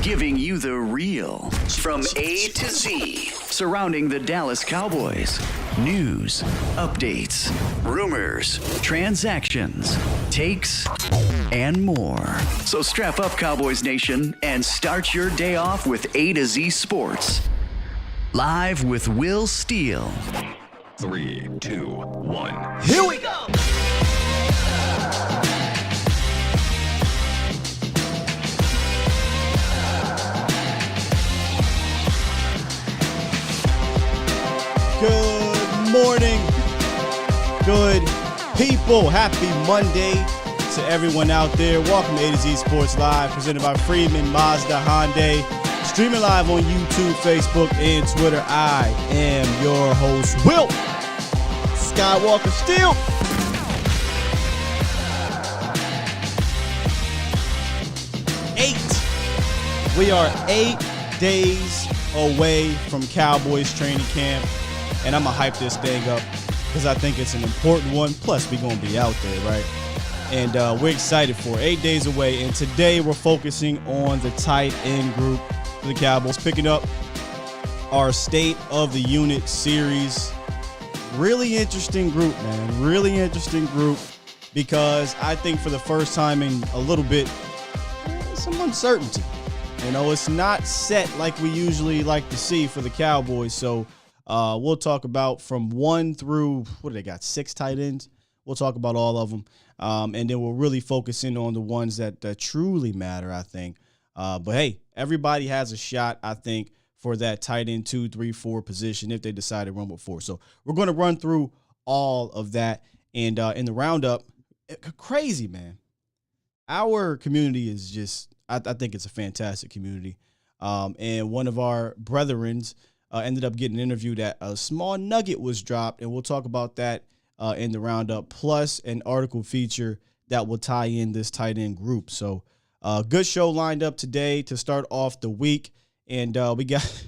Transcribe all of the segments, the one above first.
giving you the real from A to Z surrounding the Dallas Cowboys. News, updates, rumors, transactions, takes, and more. So strap up, Cowboys Nation, and start your day off with A to Z Sports. Live with Will Steele. 3, 2, 1. Here we go! Good morning, good people. Happy Monday to everyone out there. Welcome to A to Z Sports Live, presented by Freeman Mazda Hyundai. Streaming live on YouTube, Facebook, and Twitter. I am your host, Will Skywalker Steele. We are 8 days away from Cowboys training camp. And I'm going to hype this thing up because I think it's an important one. Plus, we're going to be out there, right? And we're excited for it. 8 days away. And today we're focusing on the tight end group for the Cowboys. Picking up our State of the Unit series. Really interesting group, man. Really interesting group because I think for the first time in a little bit, some uncertainty. You know, it's not set like we usually like to see for the Cowboys. So, we'll talk about from 1 through, what do they got, 6 tight ends? We'll talk about all of them. And then we'll really focus in on the ones that truly matter, I think. But, hey, everybody has a shot, I think, for that tight end 2, 3, 4 position if they decide to run with 4. So we're going to run through all of that. And in the roundup, crazy, man. Our community is just, I think it's a fantastic community. And one of our brethrens ended up getting an interview that a small nugget was dropped, and we'll talk about that in the roundup, plus an article feature that will tie in this tight end group. So good show lined up today to start off the week, and we got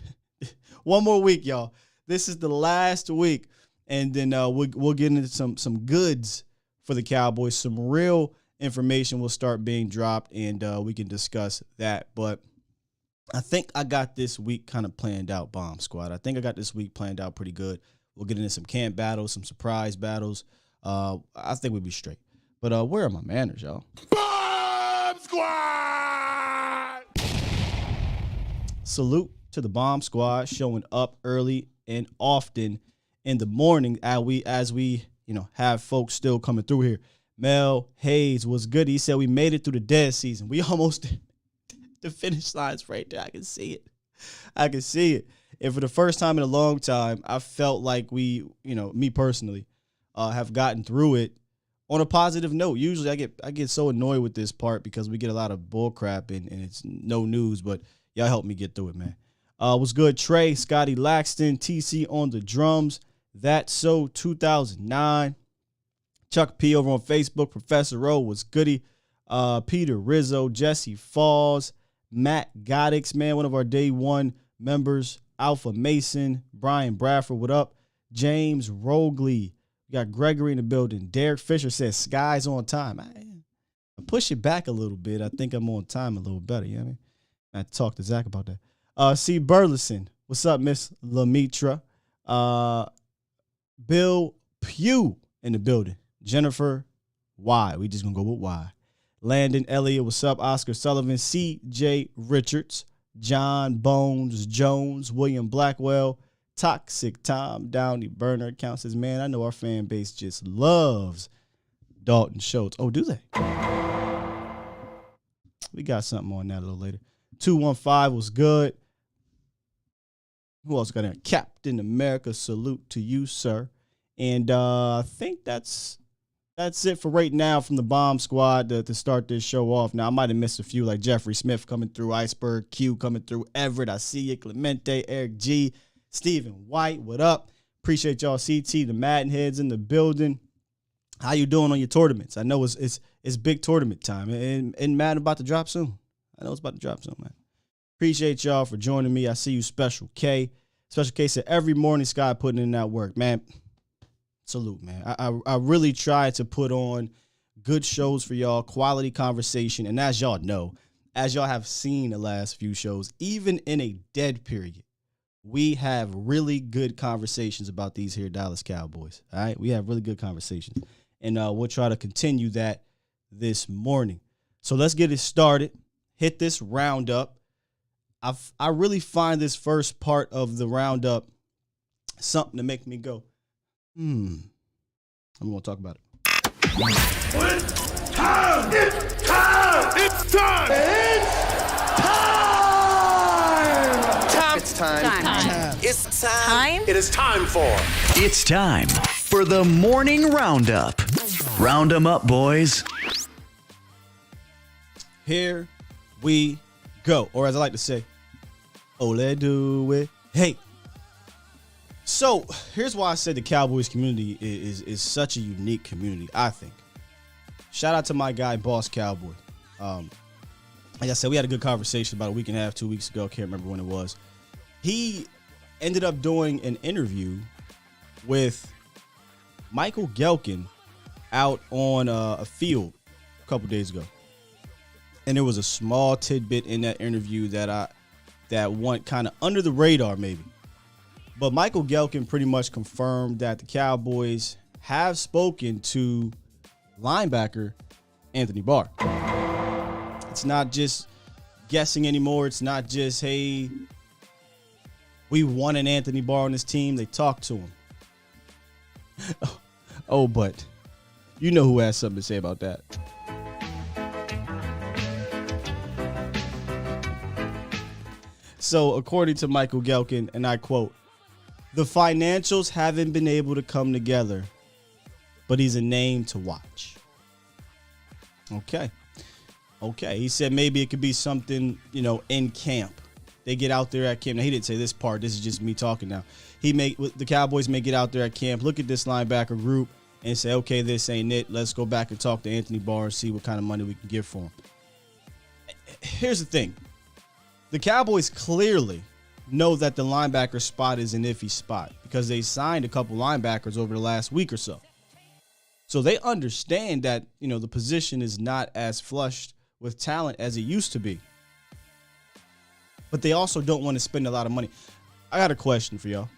one more week, y'all. This is the last week, and then we'll get into some goods for the Cowboys. Some real information will start being dropped, and we can discuss that. But I think I got this week kind of planned out, Bomb Squad. I think I got this week planned out pretty good. We'll get into some camp battles, some surprise battles. I think we'll be straight. But where are my manners, y'all? Bomb Squad! Salute to the Bomb Squad showing up early and often in the morning as we have folks still coming through here. Mel Hayes was good. He said we made it through the dead season. We almost did. The finish line's right there. I can see it. And for the first time in a long time, I felt like we, me personally, have gotten through it on a positive note. Usually I get so annoyed with this part because we get a lot of bull crap and it's no news, but y'all helped me get through it, man. Was good. Trey, Scotty Laxton, TC on the drums. That's so 2009. Chuck P over on Facebook. Professor O was goody. Peter Rizzo, Jesse Falls, Matt Goddix, man, one of our day one members. Alpha Mason, Brian Bradford, what up? James Rogley. We got Gregory in the building. Derek Fisher says Sky's on time. I push it back a little bit. I think I'm on time a little better. You know what I mean? I have to talk to Zach about that. C. Burleson. What's up, Miss Lamitra? Bill Pugh in the building. Jennifer Y. We just going to go with Y. Landon Elliott, what's up? Oscar Sullivan, C.J. Richards, John Bones Jones, William Blackwell, Toxic Tom Downey Burner account says, man, I know our fan base just loves Dalton Schultz. Oh, do they? We got something on that a little later. 215 was good. Who else got in? Captain America, salute to you, sir. And I think that's it for right now from the Bomb Squad to start this show off. Now, I might have missed a few, like Jeffrey Smith coming through, Iceberg Q coming through, Everett, I see you, Clemente, Eric G, Stephen White, what up? Appreciate y'all, CT, the Madden heads in the building. How you doing on your tournaments? I know it's big tournament time, and Madden about to drop soon. I know it's about to drop soon, man. Appreciate y'all for joining me. I see you, Special K. Special K said, every morning, Sky putting in that work, man. Salute, man. I really try to put on good shows for y'all, quality conversation. And as y'all know, as y'all have seen the last few shows, even in a dead period, we have really good conversations about these here Dallas Cowboys. All right, we have really good conversations, and we'll try to continue that this morning. So let's get it started. Hit this roundup. I really find this first part of the roundup something to make me go, I'm going to talk about it. It's time! It's time! It's time! It's time! Time. It's time! Time? It is time for... It's time for the morning roundup. Round 'em up, boys. Here we go. Or as I like to say, ole do it. Hey. So here's why I said the Cowboys community is such a unique community, I think. Shout out to my guy, Boss Cowboy. Like I said, we had a good conversation about a week and a half, 2 weeks ago. Can't remember when it was. He ended up doing an interview with Michael Gehlken out on a field a couple days ago. And there was a small tidbit in that interview that went kind of under the radar maybe. But Michael Gehlken pretty much confirmed that the Cowboys have spoken to linebacker Anthony Barr. It's not just guessing anymore. It's not just, hey, we want an Anthony Barr on this team. They talked to him. Oh, but you know who has something to say about that. So according to Michael Gehlken, and I quote, "The financials haven't been able to come together, but he's a name to watch." Okay. He said maybe it could be something, in camp. They get out there at camp. Now, he didn't say this part. This is just me talking now. The Cowboys may get out there at camp, look at this linebacker group, and say, okay, this ain't it. Let's go back and talk to Anthony Barr and see what kind of money we can give for him. Here's the thing. The Cowboys clearly know that the linebacker spot is an iffy spot because they signed a couple linebackers over the last week or so. So they understand that, the position is not as flushed with talent as it used to be. But they also don't want to spend a lot of money. I got a question for y'all.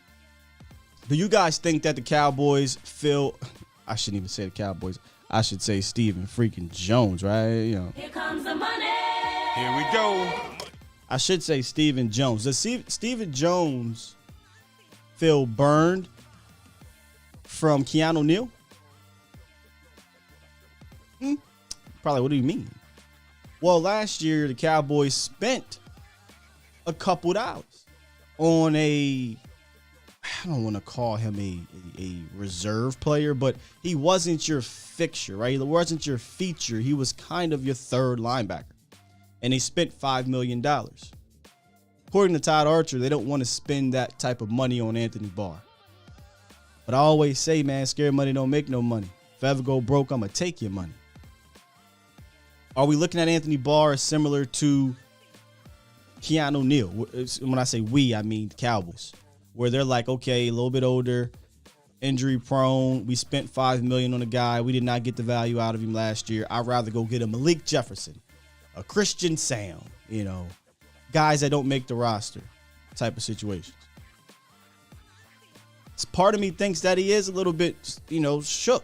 Do you guys think that the Cowboys feel, I shouldn't even say the Cowboys, I should say Stephen freaking Jones, right? Here comes the money. Here we go. I should say Stephen Jones. Does Stephen Jones feel burned from Keanu Neal? Probably. What do you mean? Well, last year the Cowboys spent a couple dollars on I don't want to call him a reserve player, but he wasn't your fixture, right? He wasn't your feature. He was kind of your third linebacker. And they spent $5 million. According to Todd Archer, they don't want to spend that type of money on Anthony Barr. But I always say, man, scared money don't make no money. If I ever go broke, I'm going to take your money. Are we looking at Anthony Barr as similar to Keanu Neal? When I say we, I mean the Cowboys. Where they're like, okay, a little bit older, injury prone. We spent $5 million on a guy. We did not get the value out of him last year. I'd rather go get a Malik Jefferson, a Christian Sam, guys that don't make the roster type of situations. Part of me thinks that he is a little bit, shook.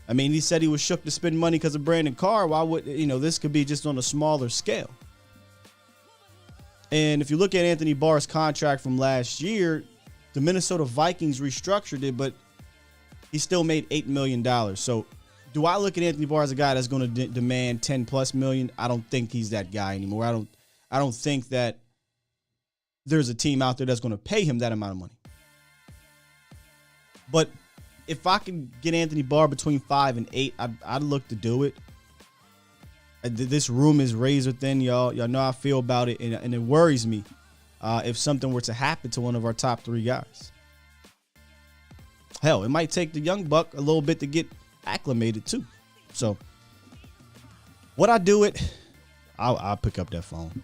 I mean, he said he was shook to spend money because of Brandon Carr. Why would, this could be just on a smaller scale. And if you look at Anthony Barr's contract from last year, the Minnesota Vikings restructured it, but he still made $8 million. So do I look at Anthony Barr as a guy that's going to demand 10 plus million? I don't think he's that guy anymore. I don't think that there's a team out there that's going to pay him that amount of money. But if I can get Anthony Barr between 5 and 8, I'd look to do it. This room is razor thin, y'all. Y'all know how I feel about it, and it worries me if something were to happen to one of our top 3 guys. Hell, it might take the young buck a little bit to get acclimated too. So, what I do it, I'll pick up that phone.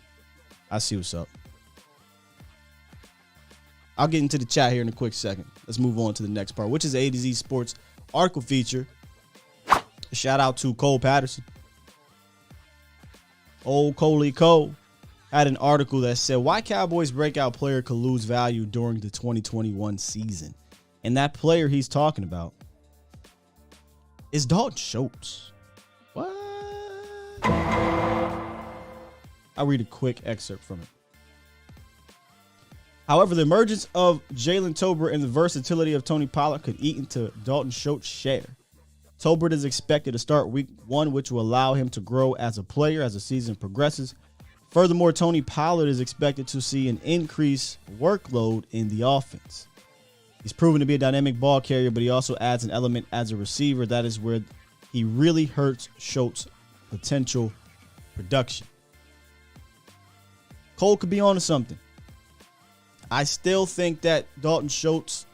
I'll see what's up. I'll get into the chat here in a quick second. Let's move on to the next part, which is the A to Z Sports article feature. A shout out to Cole Patterson. Old Coley Cole had an article that said why Cowboys breakout player could lose value during the 2021 season. And that player he's talking about is Dalton Schultz. What? I'll read a quick excerpt from it. However, the emergence of Jalen Tolbert and the versatility of Tony Pollard could eat into Dalton Schultz's share. Tolbert is expected to start week 1, which will allow him to grow as a player as the season progresses. Furthermore, Tony Pollard is expected to see an increased workload in the offense. He's proven to be a dynamic ball carrier, but he also adds an element as a receiver. That is where he really hurts Schultz's potential production. Cole could be on to something. I still think that Dalton Schultz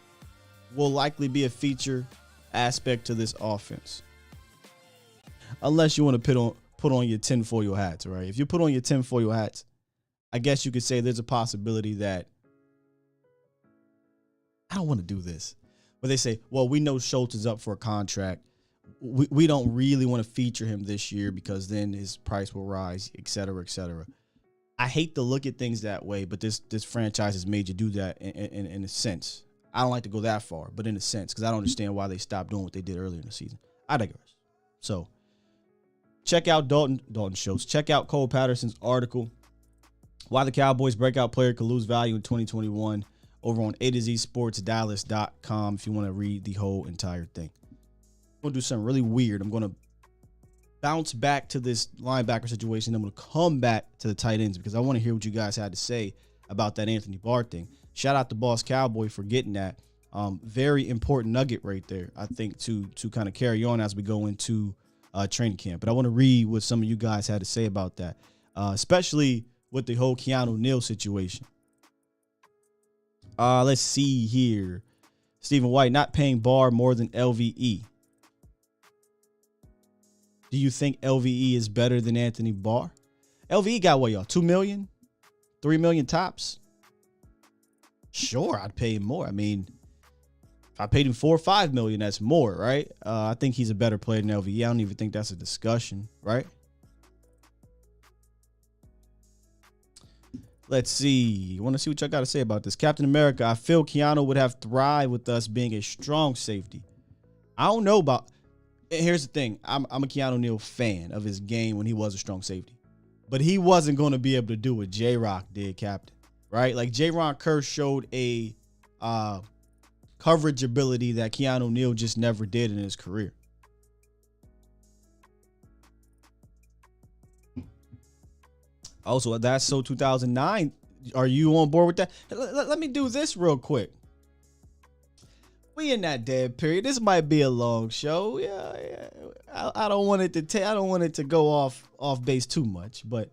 will likely be a feature aspect to this offense. Unless you want to put on your tinfoil hats, right? If you put on your tinfoil hats, I guess you could say there's a possibility that I don't want to do this. But they say, well, we know Schultz is up for a contract. We don't really want to feature him this year because then his price will rise, et cetera, et cetera. I hate to look at things that way, but this franchise has made you do that in a sense. I don't like to go that far, but in a sense, because I don't understand why they stopped doing what they did earlier in the season. I digress. So check out Dalton Schultz. Check out Cole Patterson's article, Why the Cowboys Breakout Player Could Lose Value in 2021, over on A2ZSportsDallas.com if you want to read the whole entire thing. I'm going to do something really weird. I'm going to bounce back to this linebacker situation. I'm going to come back to the tight ends because I want to hear what you guys had to say about that Anthony Barr thing. Shout out to Boss Cowboy for getting that. Very important nugget right there, I think, to kind of carry on as we go into training camp. But I want to read what some of you guys had to say about that, especially with the whole Keanu Neal situation. Let's see here. Stephen White, not paying Barr more than LVE. Do you think LVE is better than Anthony Barr? LVE got what, y'all? $2 million? $3 million tops? Sure, I'd pay him more. I mean, if I paid him $4 or $5 million, that's more, right? I think he's a better player than LVE. I don't even think that's a discussion, right? Let's see. I want to see what y'all got to say about this. Captain America, I feel Keanu would have thrived with us being a strong safety. I don't know about... Here's the thing. I'm a Keanu Neal fan of his game when he was a strong safety. But he wasn't going to be able to do what J-Rock did, Captain. Right? Like, J-Ron Kerr showed a coverage ability that Keanu Neal just never did in his career. Also, that's so 2009. Are you on board with that? Let me do this real quick. We in that dead period. This might be a long show. Yeah. I don't want it to I don't want it to go off base too much, but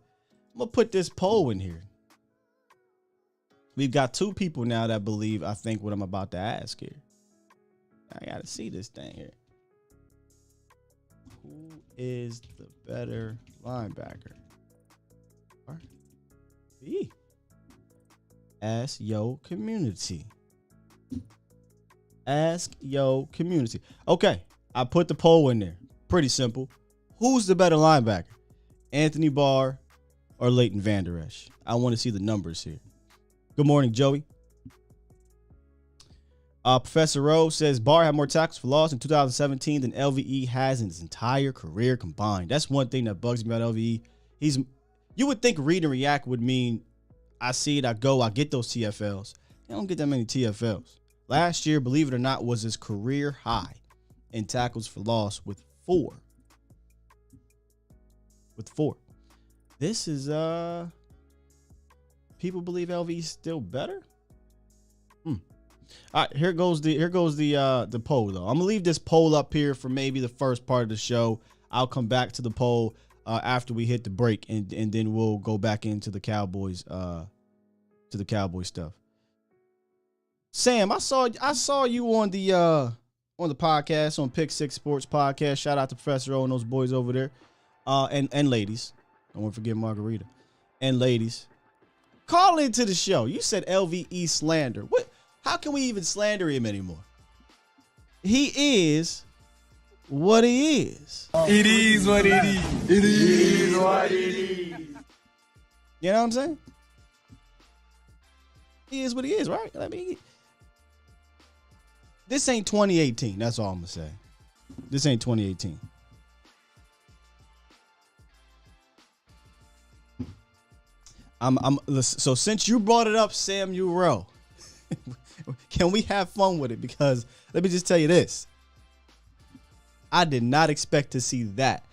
I'm gonna put this poll in here. We've got 2 people now that believe I think what I'm about to ask here. I gotta see this thing here. Who is the better linebacker? Ask your community. Ask your community. Okay, I put the poll in there. Pretty simple. Who's the better linebacker? Anthony Barr or Leighton Vanderesch? I want to see the numbers here. Good morning, Joey. Professor Rowe says Barr had more tackles for loss in 2017 than LVE has in his entire career combined. That's one thing that bugs me about LVE. You would think read and react would mean I see it, I go, I get those TFLs. They don't get that many TFLs. Last year, believe it or not, was his career high in tackles for loss with 4. This is people believe LV is still better. All right, here goes the poll though. I'm gonna leave this poll up here for maybe the first part of the show. I'll come back to the poll after we hit the break, and then we'll go back into the Cowboys stuff. Sam, I saw you on the podcast, on Pick 6 Sports Podcast. Shout out to Professor O and those boys over there. And ladies. Don't want to forget Margarita. And ladies. Call into the show. You said LVE slander. What? How can we even slander him anymore? He is what he is. It is what it is. It is what it is. You know what I'm saying? He is what he is, right? I mean, this ain't 2018. That's all I'm gonna say. This ain't 2018. So since you brought it up, Samuel, can we have fun with it? Because let me just tell you this. I did not expect to see that.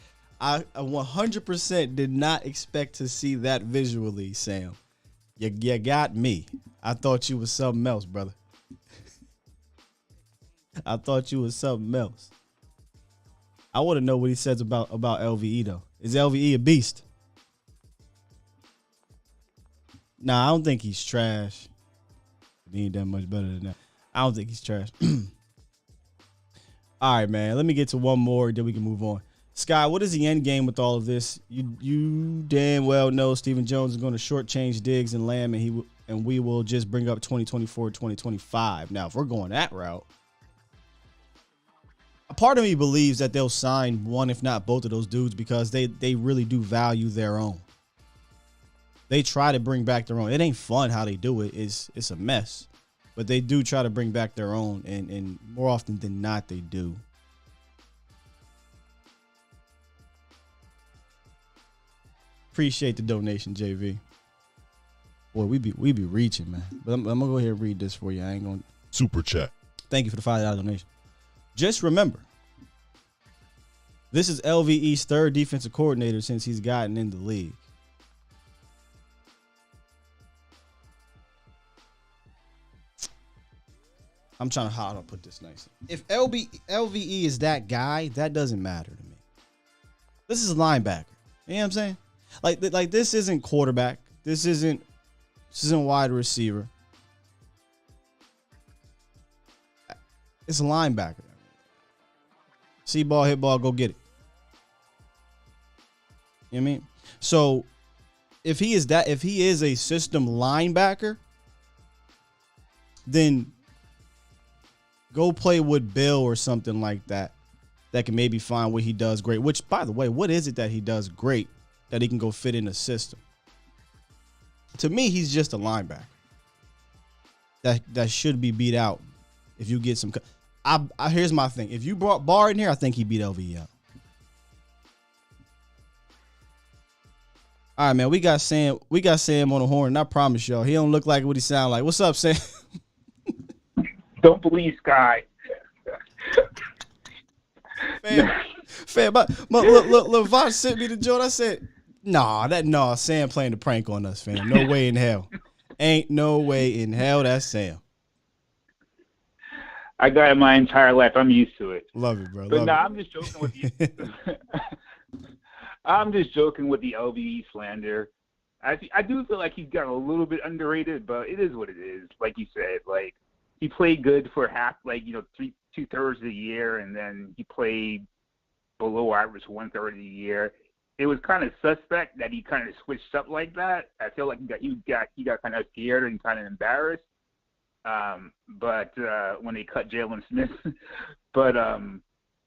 I 100% did not expect to see that visually, Sam. You got me. I thought you was something else, brother. I thought you was something else. I want to know what he says about LVE, though. Is LVE a beast? Nah, I don't think he's trash. He ain't that much better than that. I don't think he's trash. All right, man. Let me get to one more, then we can move on. Sky, what is the end game with all of this? You damn well know Stephen Jones is going to shortchange Diggs and Lamb, and we will just bring up 2024, 2025. Now, if we're going that route, a part of me believes that they'll sign one, if not both of those dudes, because they really do value their own. They try to bring back their own. It ain't fun how they do it. It's a mess. But they do try to bring back their own, and more often than not, they do. Appreciate the donation, JV. Boy, we be reaching, man. But I'm gonna go ahead and read this for you. I ain't gonna Super chat. Thank you for the $5 donation. Just remember, this is LVE's third defensive coordinator since he's gotten in the league. I'm trying to how to put this nice. If LVE is that guy, that doesn't matter to me. This is a linebacker. You know what I'm saying? Like this isn't quarterback. This isn't wide receiver. It's a linebacker. See ball, hit ball, go get it. You know what I mean? So if he is a system linebacker, then go play with Bill or something like that. That can maybe find what he does great. Which, by the way, what is it that he does great that he can go fit in a system? To me, he's just a linebacker that should be beat out if you get some. Here's my thing. If you brought Barr in here, I think he beat LVE out. All right, man. We got Sam on the horn, and I promise y'all, he don't look like what he sound like. What's up, Sam? Don't believe Sky. Fam, but look, Vosh sent me the joke. I said, nah, Sam playing the prank on us, fam. No way in hell. Ain't no way in hell that's Sam. I got it my entire life. I'm used to it. Love it, bro. But I'm just joking with you. I'm just joking with the LVE slander. I do feel like he's got a little bit underrated, but it is what it is. Like you said, like he played good for half, like, 2/3 of the year, and then he played below average 1/3 of the year. It was kind of suspect that he kind of switched up like that. I feel like he got kind of scared and kind of embarrassed. But when they cut Jalen Smith, but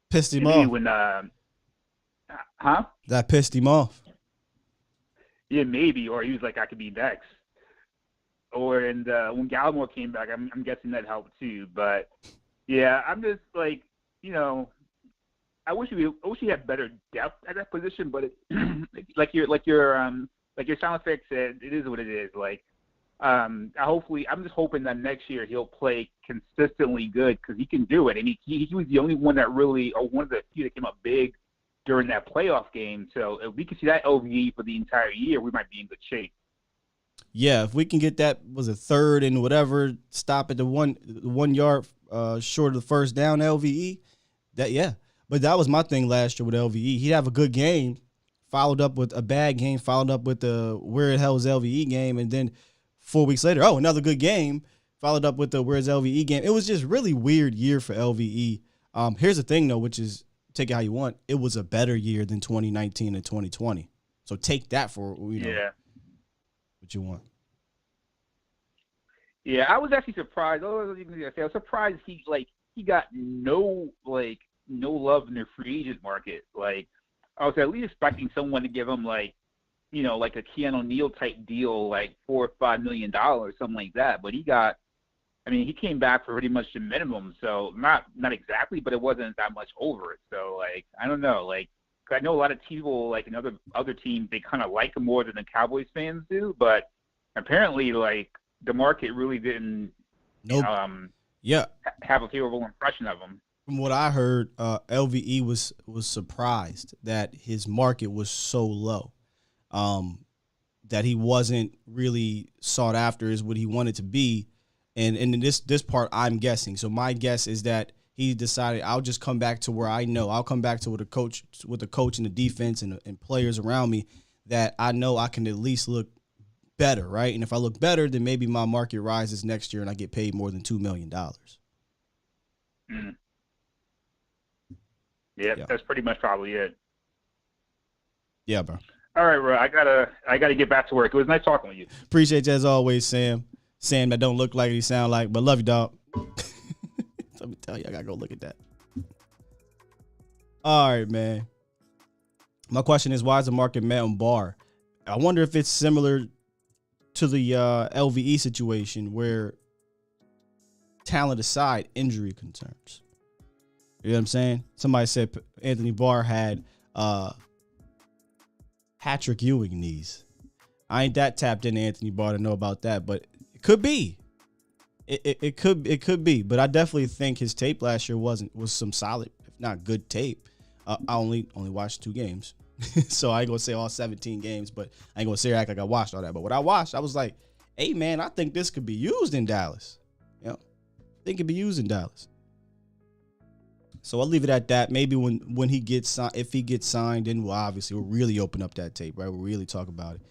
pissed him off. When that pissed him off. Yeah, maybe, or he was like, I could be next. And when Gallimore came back, I'm guessing that helped too. But yeah, I'm just like, I wish we had better depth at that position. But like your sound effect said, it is what it is. Like, I'm just hoping that next year he'll play consistently good because he can do it. And he was the only one that really, or one of the few that came up big during that playoff game. So if we can see that LVE for the entire year, we might be in good shape. Yeah, if we can get that, was a third and whatever, stop at the 1 yard short of the first down LVE, But that was my thing last year with LVE. He'd have a good game, followed up with a bad game, followed up with the where the hell is LVE game, and then 4 weeks later, another good game, followed up with the where's LVE game. It was just really weird year for LVE. Here's the thing, though, which is take it how you want. It was a better year than 2019 and 2020. So take that for, what you want. Yeah, I was actually surprised. I was surprised he got no no love in their free agent market. Like, I was at least expecting someone to give him like a Keanu Neal type deal, like $4 or $5 million, something like that. But he came back for pretty much the minimum. So not exactly, but it wasn't that much over it. So like, I don't know, like, 'cause I know a lot of people like in other teams, they kind of like him more than the Cowboys fans do, but apparently like the market really didn't have a favorable impression of him. From what I heard, LVE was surprised that his market was so low, that he wasn't really sought after as what he wanted to be. And in this part, I'm guessing. So my guess is that he decided, I'll just come back to where I know. I'll come back to with the coach and the defense and players around me that I know I can at least look better, right? And if I look better, then maybe my market rises next year and I get paid more than $2 million. Mm. Yeah, that's pretty much probably it. Yeah, bro. All right, bro. I gotta get back to work. It was nice talking with you. Appreciate you as always, Sam. Sam that don't look like he sound like, but love you, dog. Let me tell you, I gotta go look at that. All right, man. My question is, why is the market met on Barr? I wonder if it's similar to the LVE situation where, talent aside, injury concerns. You know what I'm saying? Somebody said Anthony Barr had Patrick Ewing knees. I ain't that tapped into Anthony Barr to know about that, but it could be. It could be. But I definitely think his tape last year was some solid, if not good tape. I only watched 2 games, so I ain't gonna say all 17 games, but I ain't gonna say act like I watched all that. But what I watched, I was like, hey man, I think this could be used in Dallas. You know, I think it could be used in Dallas. So I'll leave it at that. Maybe when he gets signed, if he gets signed, then we'll really open up that tape, right? We'll really talk about it.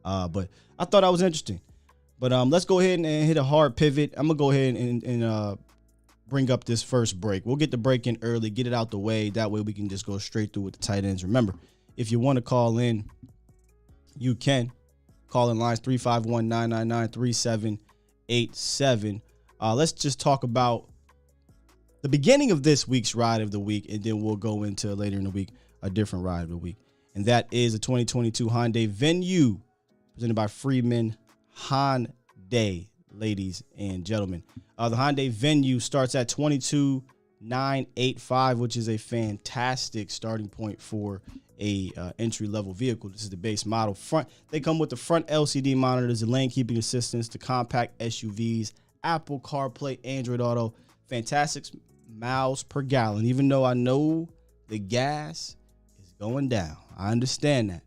But I thought that was interesting. But let's go ahead and hit a hard pivot. I'm gonna go ahead and bring up this first break. We'll get the break in early, get it out the way. That way we can just go straight through with the tight ends. Remember, if you want to call in, you can. Call in lines 351-999-3787. Let's just talk about the beginning of this week's ride of the week, and then we'll go into later in the week a different ride of the week. And that is a 2022 Hyundai Venue presented by Freeman Hyundai, ladies and gentlemen. The Hyundai Venue starts at $22,985, which is a fantastic starting point for a entry-level vehicle. This is the base model. They come with the front LCD monitors, the lane keeping assistance, the compact SUVs, Apple CarPlay, Android Auto, fantastic miles per gallon. Even though I know the gas is going down, I understand that,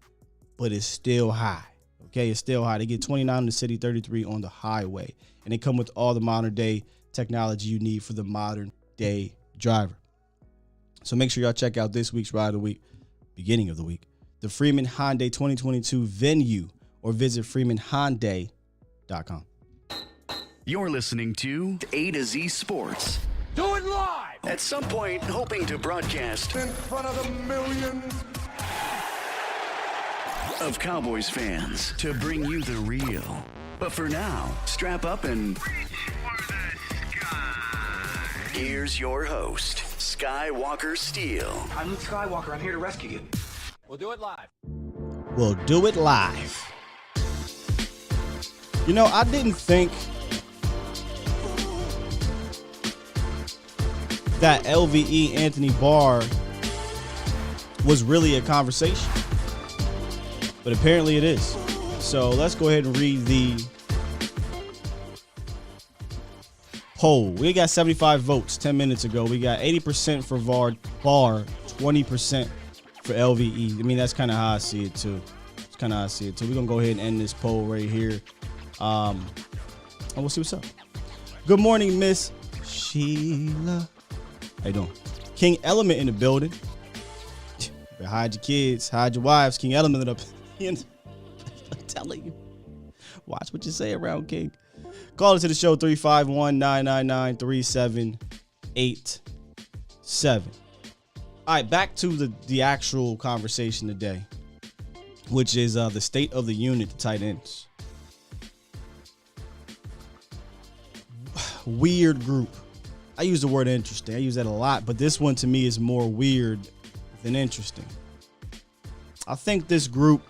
but it's still high. Okay, it's still high. They get 29 in the city, 33 on the highway, and they come with all the modern day technology you need for the modern day driver. So make sure y'all check out this week's ride of the week, beginning of the week, the Freeman Hyundai 2022 Venue, or visit freemanhyundai.com. You're listening to A to Z Sports. Do it live! At some point, hoping to broadcast In front of the millions of Cowboys fans to bring you the real. But for now, strap up and here's your host, Skywalker Steele. I'm Luke Skywalker. I'm here to rescue you. We'll do it live. We'll do it live. You know, I didn't think that LVE Anthony Barr was really a conversation, but apparently it is. So let's go ahead and read the poll. We got 75 votes 10 minutes ago. We got 80% for Barr, 20% for LVE. I mean, that's kind of how I see it too. It's kind of how I see it too. We're gonna go ahead and end this poll right here. And we'll see what's up. Good morning, Miss Sheila. How you doing? King Element in the building. Hide your kids, hide your wives. King Element up. I'm telling you. Watch what you say around King. Call into the show 351-999-3787. All right, back to the actual conversation today, which is the state of the unit, the tight ends. Weird group. I use the word interesting. I use that a lot, but this one to me is more weird than interesting. I think this group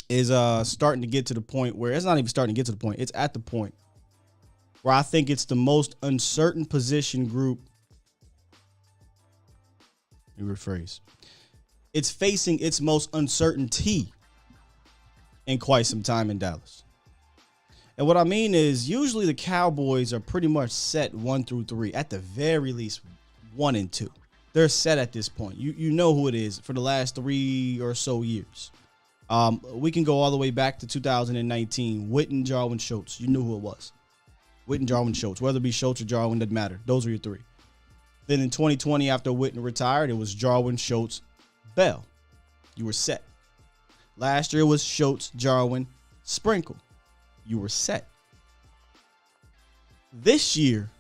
is starting to get to the point where it's not even starting to get to the point. It's at the point where I think it's the most uncertain position group. Let me rephrase. It's facing its most uncertainty in quite some time in Dallas. And what I mean is usually the Cowboys are pretty much set 1 through 3, at the very least 1 and 2. They're set at this point. You know who it is for the last 3 or so years. We can go all the way back to 2019. Witten, Jarwin, Schultz. You knew who it was. Witten, Jarwin, Schultz. Whether it be Schultz or Jarwin, doesn't matter. Those are your 3. Then in 2020, after Witten retired, it was Jarwin, Schultz, Bell. You were set. Last year was Schultz, Jarwin, Sprinkle. You were set. This year,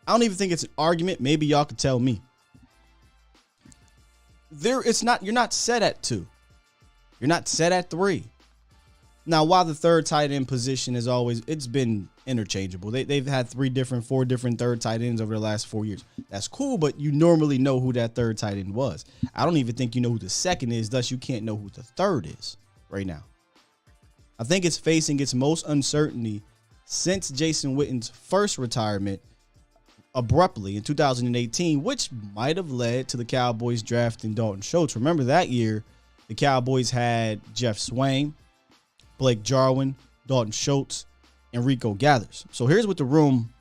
I don't even think it's an argument. Maybe y'all could tell me. You're not set at 2. You're not set at 3. Now, while the third tight end position is it's been interchangeable. They've had 4 different third tight ends over the last 4 years. That's cool, but you normally know who that third tight end was. I don't even think you know who the second is, thus you can't know who the third is right now. I think it's facing its most uncertainty since Jason Witten's first retirement abruptly in 2018, which might have led to the Cowboys drafting Dalton Schultz. Remember that year, the Cowboys had Jeff Swain, Blake Jarwin, Dalton Schultz, and Rico Gathers. So here's what the room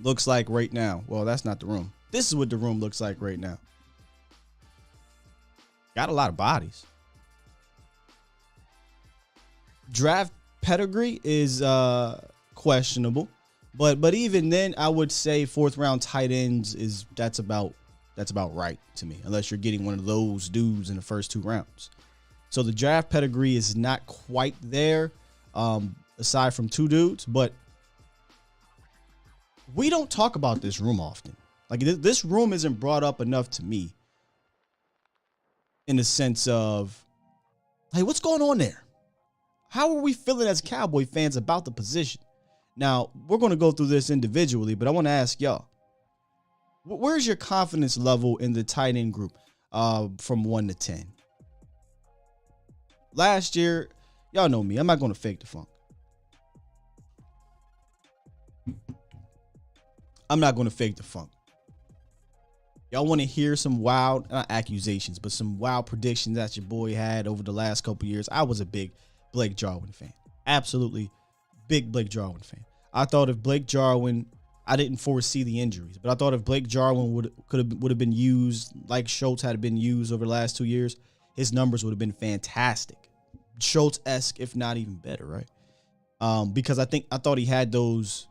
looks like right now. Well, that's not the room. This is what the room looks like right now. Got a lot of bodies. Draft pedigree is questionable, but even then, I would say 4th round tight ends that's about right to me, unless you're getting one of those dudes in the first 2 rounds. So the draft pedigree is not quite there, aside from 2 dudes, but we don't talk about this room often. Like this room isn't brought up enough to me in the sense of, hey, what's going on there? How are we feeling as Cowboy fans about the position? Now, we're going to go through this individually, but I want to ask y'all, where's your confidence level in the tight end group from 1 to 10? Last year, y'all know me. I'm not going to fake the funk. I'm not going to fake the funk. Y'all want to hear some wild, not accusations, but some wild predictions that your boy had over the last couple years? I was a big Blake Jarwin fan. Absolutely big Blake Jarwin fan. I thought if Blake Jarwin, I didn't foresee the injuries, but I thought if Blake Jarwin would have been used like Schultz had been used over the last 2 years, his numbers would have been fantastic. Schultz-esque, if not even better, right? Because I thought he had those.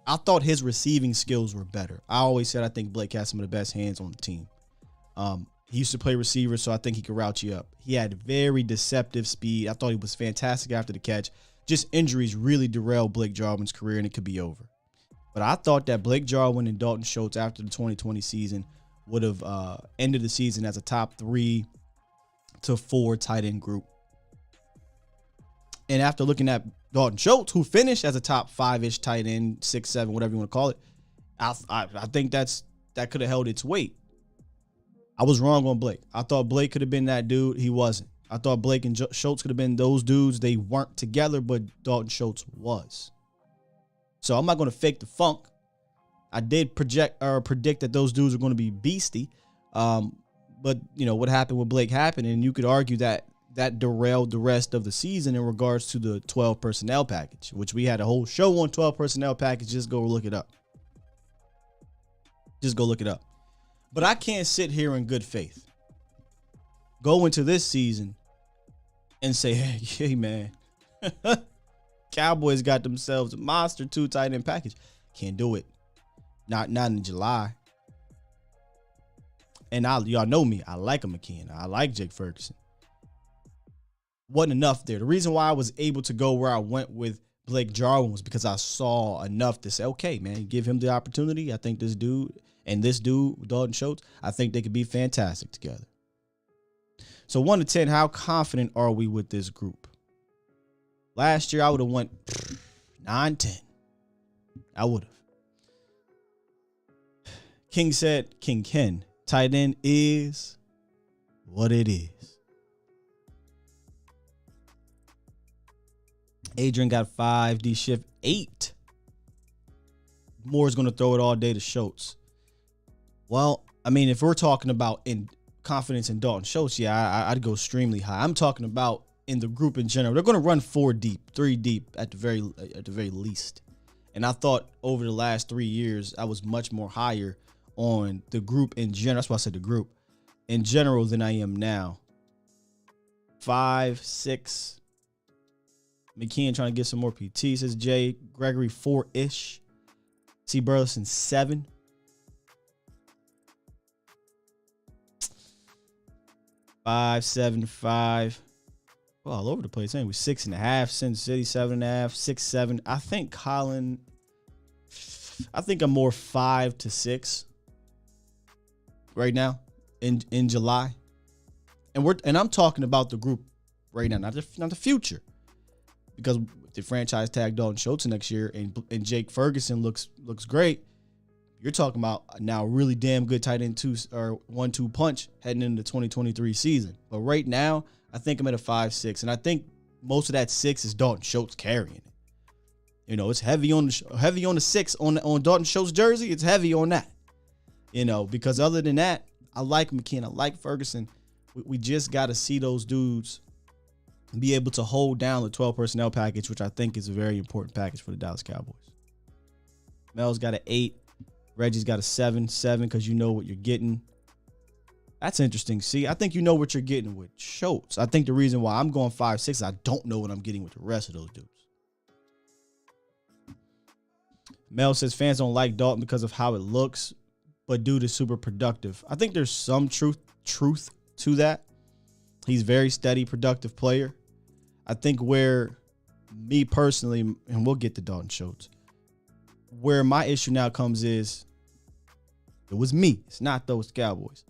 I thought his receiving skills were better. I always said I think Blake has some of the best hands on the team. He used to play receiver, so I think he could route you up. He had very deceptive speed. I thought he was fantastic after the catch. Just injuries really derailed Blake Jarwin's career, and it could be over. But I thought that Blake Jarwin and Dalton Schultz after the 2020 season would have ended the season as a top 3 to 4 tight end group. And after looking at Dalton Schultz, who finished as a top 5-ish tight end, 6, 7, whatever you want to call it, I think that could have held its weight. I was wrong on Blake. I thought Blake could have been that dude. He wasn't. I thought Blake and Schultz could have been those dudes. They weren't together, but Dalton Schultz was. So I'm not going to fake the funk. I did predict that those dudes are going to be beastie. But, you know, what happened with Blake happened, and you could argue that derailed the rest of the season in regards to the 12 personnel package, which we had a whole show on 12 personnel package. Just go look it up. Just go look it up. But I can't sit here in good faith, go into this season and say, hey man, Cowboys got themselves a monster 2 tight end package. Can't do it. Not in July. And y'all know me. I like him again. I like Jake Ferguson. Wasn't enough there. The reason why I was able to go where I went with Blake Jarwin was because I saw enough to say, okay, man, give him the opportunity. I think this dude and this dude, Dalton Schultz, I think they could be fantastic together. So 1 to 10, how confident are we with this group? Last year, I would have went 9, 10. I would have. King said, King Ken, tight end is what it is. Adrian got 5. D Shift 8. Moore's going to throw it all day to Schultz. Well, I mean, if we're talking about in confidence in Dalton Schultz, yeah, I'd go extremely high. I'm talking about in the group in general. They're going to run 4 deep, 3 deep at the very least. And I thought over the last 3 years, I was much more higher on the group in general. That's why I said the group in general than I am now. 5, 6. McKeon trying to get some more PT, says Jay. Gregory 4-ish. C. Burleson 7. Five, 7, 5. Well, all over the place. Anyway, 6.5. Sin City 7.5. 6, 7. I think Colin. I think I'm more 5 to 6 right now in July, and I'm talking about the group right now, not the future, because the franchise tag Dalton Schultz next year and Jake Ferguson looks great. You're talking about now a really damn good tight end 2 or 1-2 punch heading into the 2023 season. But right now, I think I'm at a 5, 6, and I think most of that 6 is Dalton Schultz carrying it. You know, it's heavy on the 6 on Dalton Schultz jersey. It's heavy on that. You know, because other than that, I like McKeon, I like Ferguson. We just got to see those dudes be able to hold down the 12 personnel package, which I think is a very important package for the Dallas Cowboys. Mel's got an 8. Reggie's got a 7 because you know what you're getting. That's interesting. See, I think you know what you're getting with Schultz. I think the reason why I'm going 5, 6 is I don't know what I'm getting with the rest of those dudes. Mel says fans don't like Dalton because of how it looks, but dude is super productive. I think there's some truth to that. He's very steady, productive player. I think where me personally, and we'll get to Dalton Schultz, where my issue now comes is it was me. It's not those Cowboys.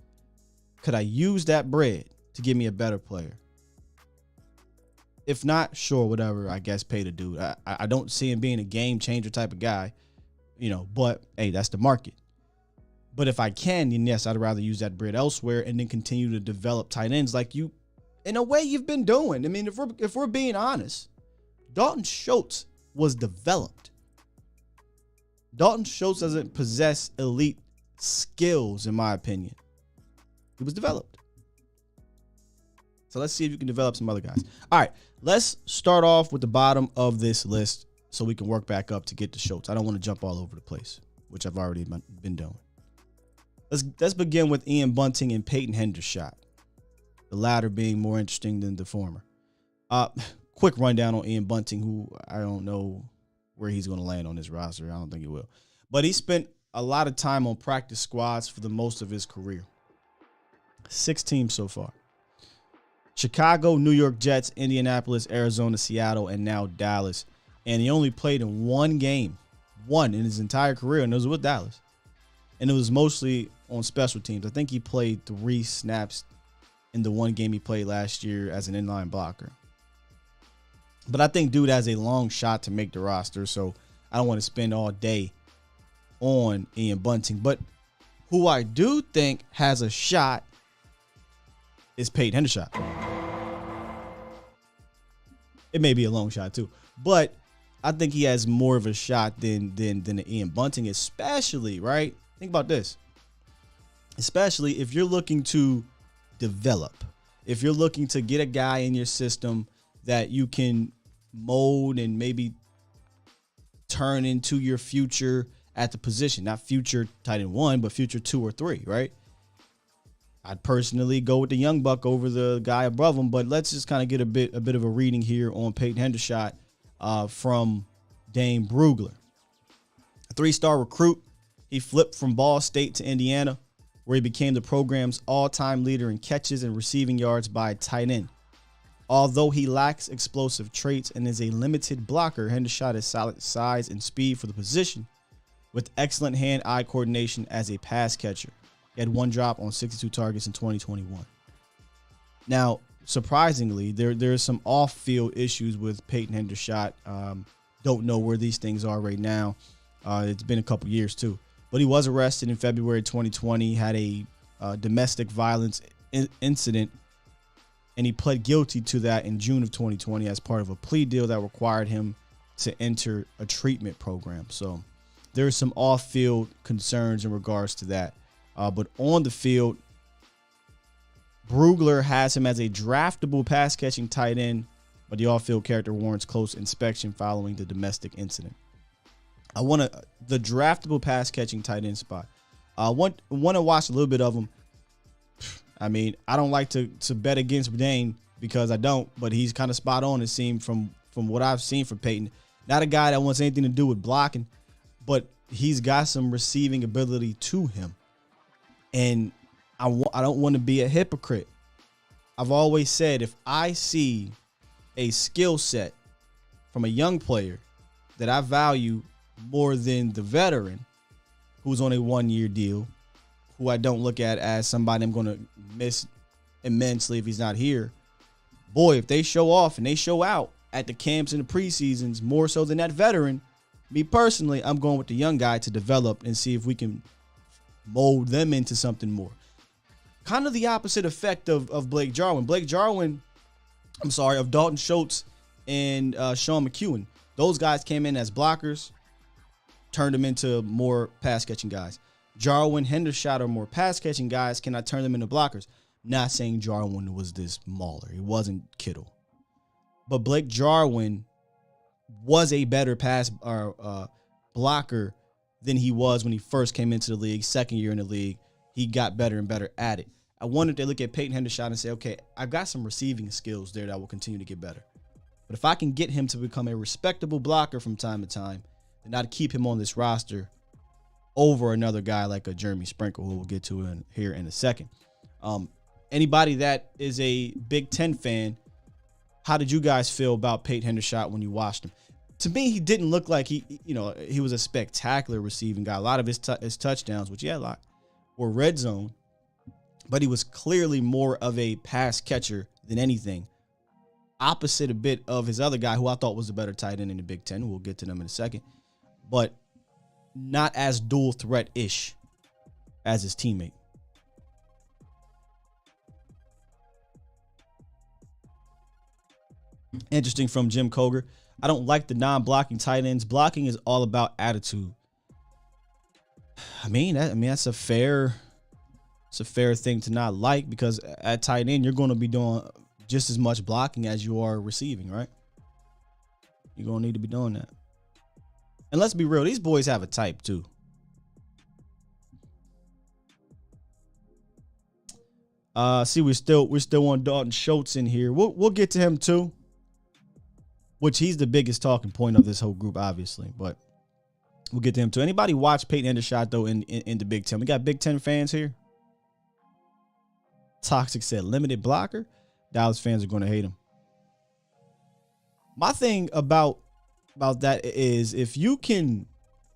Could I use that bread to give me a better player? If not, sure, whatever, I guess pay the dude. I don't see him being a game changer type of guy, you know, but hey, that's the market. But if I can, then yes, I'd rather use that bread elsewhere and then continue to develop tight ends like you, in a way, you've been doing. I mean, if we're being honest, Dalton Schultz was developed. Dalton Schultz doesn't possess elite skills, in my opinion. He was developed. So let's see if you can develop some other guys. All right, let's start off with the bottom of this list so we can work back up to get to Schultz. I don't want to jump all over the place, which I've already been doing. Let's begin with Ian Bunting and Peyton Hendershot, the latter being more interesting than the former. Quick rundown on Ian Bunting, who I don't know where he's going to land on this roster. I don't think he will. But he spent a lot of time on practice squads for the most of his career. 6 teams so far. Chicago, New York Jets, Indianapolis, Arizona, Seattle, and now Dallas. And he only played in one game, in his entire career, and it was with Dallas. And it was mostly on special teams. I think he played 3 snaps in the one game he played last year as an inline blocker. But I think dude has a long shot to make the roster, so I don't want to spend all day on Ian Bunting. But who I do think has a shot is Peyton Hendershot. It may be a long shot too, but I think he has more of a shot than Ian Bunting, especially, right? Think about this. Especially if you're looking to develop, if you're looking to get a guy in your system that you can mold and maybe turn into your future at the position, not future tight end 1, but future 2 or 3, right? I'd personally go with the young buck over the guy above him, but let's just kind of get a bit of a reading here on Peyton Hendershot from Dane Brugler. A 3-star recruit. He flipped from Ball State to Indiana, where he became the program's all-time leader in catches and receiving yards by a tight end. Although he lacks explosive traits and is a limited blocker, Hendershot has solid size and speed for the position, with excellent hand-eye coordination as a pass catcher. He had 1 drop on 62 targets in 2021. Now, surprisingly, there's some off-field issues with Peyton Hendershot. Don't know where these things are right now. It's been a couple years too. but he was arrested in February 2020, had a domestic violence incident, and he pled guilty to that in June of 2020 as part of a plea deal that required him to enter a treatment program. So there's some off-field concerns in regards to that. But on the field, Brugler has him as a draftable pass-catching tight end, but the off-field character warrants close inspection following the domestic incident. The draftable pass-catching tight end spot. I want to watch a little bit of him. I mean, I don't like to bet against Dane because I don't, but he's kind of spot on, it seemed, from what I've seen from Peyton. Not a guy that wants anything to do with blocking, but he's got some receiving ability to him. And I don't want to be a hypocrite. I've always said if I see a skill set from a young player that I value more than the veteran who's on a 1-year deal, who I don't look at as somebody I'm going to miss immensely if he's not here, boy, if they show off and they show out at the camps and the preseasons more so than that veteran, me personally, I'm going with the young guy to develop and see if we can mold them into something more. Kind of the opposite effect of Blake Jarwin. Of Dalton Schultz and Sean McEwen. Those guys came in as blockers, turned them into more pass-catching guys. Jarwin, Hendershot are more pass-catching guys. Can I turn them into blockers? Not saying Jarwin was this mauler. He wasn't Kittle. But Blake Jarwin was a better pass blocker than he was when he first came into the league. Second year in the league, he got better and better at it. I wanted to look at Peyton Hendershot and say, okay, I've got some receiving skills there that will continue to get better. But if I can get him to become a respectable blocker from time to time, then I'd keep him on this roster over another guy like a Jeremy Sprinkle, who we'll get to here in a second. Anybody that is a Big Ten fan, how did you guys feel about Peyton Hendershot when you watched him? To me, he didn't look like he was a spectacular receiving guy. A lot of his touchdowns, which he had a lot, were red zone, but he was clearly more of a pass catcher than anything. Opposite a bit of his other guy, who I thought was a better tight end in the Big Ten. We'll get to them in a second, but not as dual threat-ish as his teammate. Interesting from Jim Coger. I don't like the non-blocking tight ends. Blocking is all about attitude. That's a fair thing to not like, because at tight end you're going to be doing just as much blocking as you are receiving, right? You're going to need to be doing that. And let's be real, these boys have a type too. See, we're still on Dalton Schultz in here. We'll get to him too, which he's the biggest talking point of this whole group, obviously. But we'll get to him too. Anybody watch Peyton Hendershot though in the Big Ten? We got Big Ten fans here. Toxic said limited blocker. Dallas fans are going to hate him. My thing about that is, if you can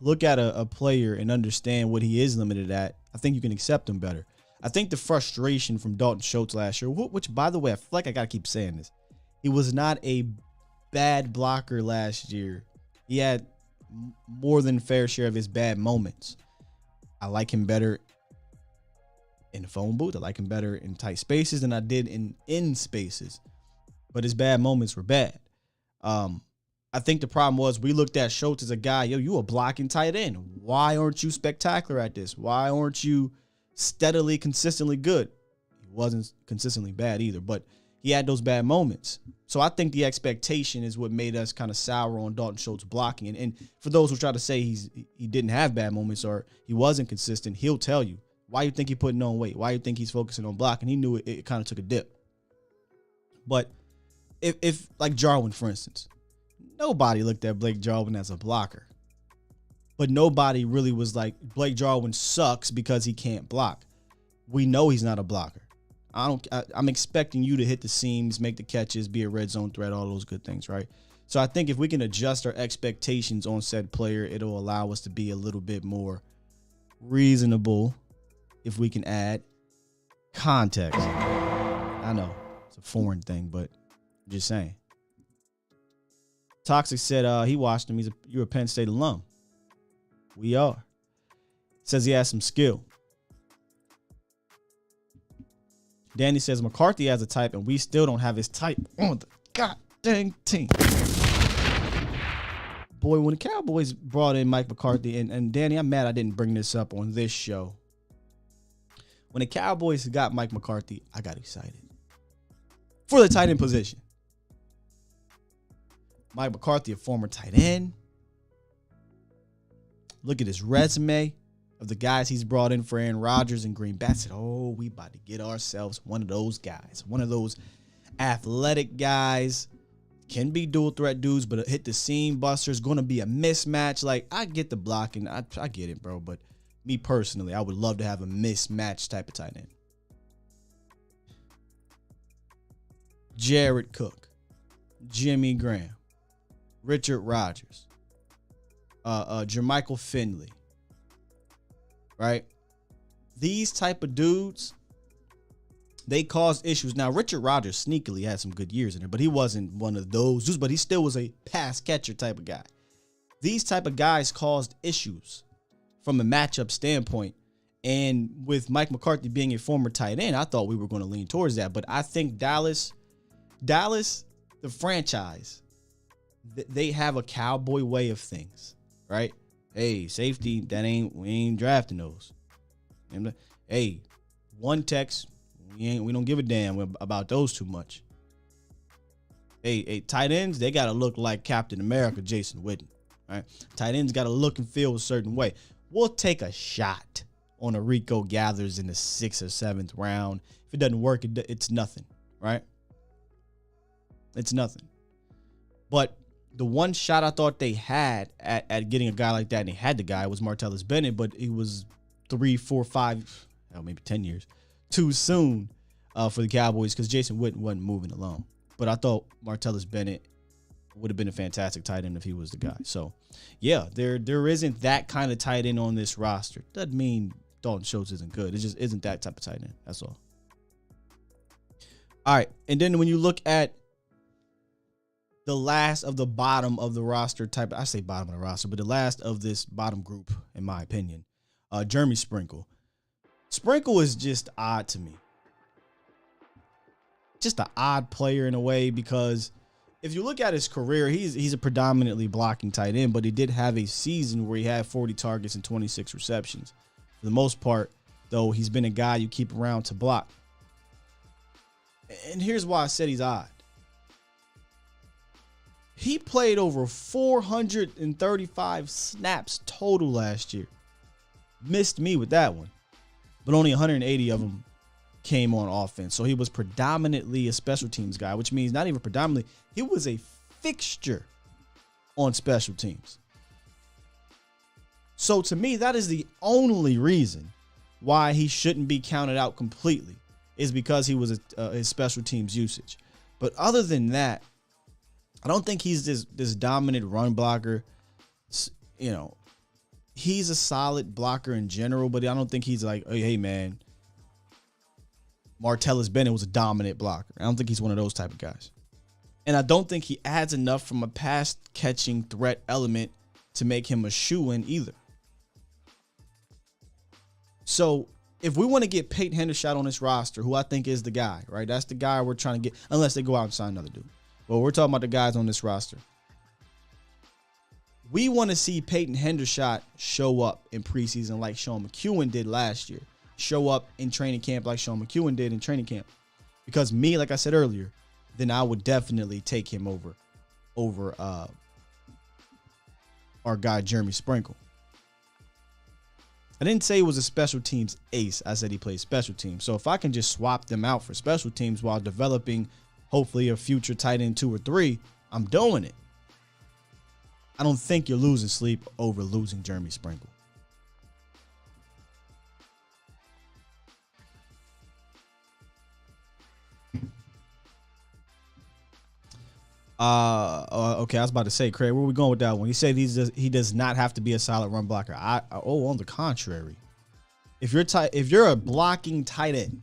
look at a player and understand what he is limited at, I think you can accept him better. I think the frustration from Dalton Schultz last year, which, by the way, I feel like I got to keep saying this, he was not a bad blocker last year. He had more than fair share of his bad moments. I like him better in the phone booth. I like him better in tight spaces than I did in spaces. But his bad moments were bad. I think the problem was we looked at Schultz as a guy, you a blocking tight end. Why aren't you spectacular at this? Why aren't you steadily, consistently good? He wasn't consistently bad either, but he had those bad moments. So I think the expectation is what made us kind of sour on Dalton Schultz blocking. And for those who try to say he didn't have bad moments or he wasn't consistent, he'll tell you. Why you think he putting on weight? Why you think he's focusing on blocking? He knew it kind of took a dip. But if like Jarwin, for instance, nobody looked at Blake Jarwin as a blocker. But nobody really was like, Blake Jarwin sucks because he can't block. We know he's not a blocker. I'm expecting you to hit the seams, make the catches, be a red zone threat, all those good things, right? So I think if we can adjust our expectations on said player, it'll allow us to be a little bit more reasonable if we can add context. I know it's a foreign thing, but I'm just saying. Toxic said he watched him. You're a Penn State alum. We are. Says he has some skill. Danny says McCarthy has a type, and we still don't have his type on the goddamn team. Boy, when the Cowboys brought in Mike McCarthy, and Danny, I'm mad I didn't bring this up on this show. When the Cowboys got Mike McCarthy, I got excited. For the tight end position. Mike McCarthy, a former tight end. Look at his resume of the guys he's brought in for Aaron Rodgers and Green Bay. I said, oh, we about to get ourselves one of those guys. One of those athletic guys. Can be dual threat dudes, but hit the seam busters. Going to be a mismatch. Like, I get the blocking. I get it, bro. But me personally, I would love to have a mismatch type of tight end. Jared Cook. Jimmy Graham. Richard Rodgers. Jermichael Finley. Right? These type of dudes, they caused issues. Now, Richard Rodgers sneakily had some good years in there, but he wasn't one of those dudes, but he still was a pass catcher type of guy. These type of guys caused issues from a matchup standpoint. And with Mike McCarthy being a former tight end, I thought we were going to lean towards that. But I think Dallas, the franchise, they have a cowboy way of things, right? Hey, safety, we ain't drafting those. Hey, one text, we don't give a damn about those too much. Hey, tight ends, they got to look like Captain America, Jason Witten, right? Tight ends got to look and feel a certain way. We'll take a shot on a Rico Gathers in the 6th or 7th round. If it doesn't work, it's nothing, right? It's nothing. But the one shot I thought they had at getting a guy like that, and they had the guy, was Martellus Bennett, but he was 3, 4, 5, maybe 10 years too soon for the Cowboys because Jason Witten wasn't moving along. But I thought Martellus Bennett would have been a fantastic tight end if he was the guy. So, yeah, there isn't that kind of tight end on this roster. Doesn't mean Dalton Schultz isn't good. It just isn't that type of tight end. That's all. All right, and then when you look at the last of the bottom of the roster type, I say bottom of the roster, but the last of this bottom group, in my opinion, Jeremy Sprinkle. Sprinkle is just odd to me. Just an odd player in a way because if you look at his career, he's a predominantly blocking tight end, but he did have a season where he had 40 targets and 26 receptions. For the most part, though, he's been a guy you keep around to block. And here's why I said he's odd. He played over 435 snaps total last year. Missed me with that one. But only 180 of them came on offense. So he was predominantly a special teams guy, which means not even predominantly, he was a fixture on special teams. So to me, that is the only reason why he shouldn't be counted out completely, is because he was his special teams usage. But other than that, I don't think he's this dominant run blocker. You know, he's a solid blocker in general, but I don't think he's like, hey man, Martellus Bennett was a dominant blocker. I don't think he's one of those type of guys. And I don't think he adds enough from a pass catching threat element to make him a shoo-in either. So if we want to get Peyton Hendershot on this roster, who I think is the guy, right? That's the guy we're trying to get, unless they go out and sign another dude. Well, we're talking about the guys on this roster. We want to see Peyton Hendershot show up in preseason like Sean McEwen did last year. Show up in training camp like Sean McEwen did in training camp. Because me, like I said earlier, then I would definitely take him over our guy Jeremy Sprinkle. I didn't say he was a special teams ace. I said he played special teams. So if I can just swap them out for special teams while developing hopefully a future tight end 2 or 3, I'm doing it. I don't think you're losing sleep over losing Jeremy Sprinkle. Okay, I was about to say, Craig, where are we going with that one? He said he does not have to be a solid run blocker. On the contrary, if you're a blocking tight end,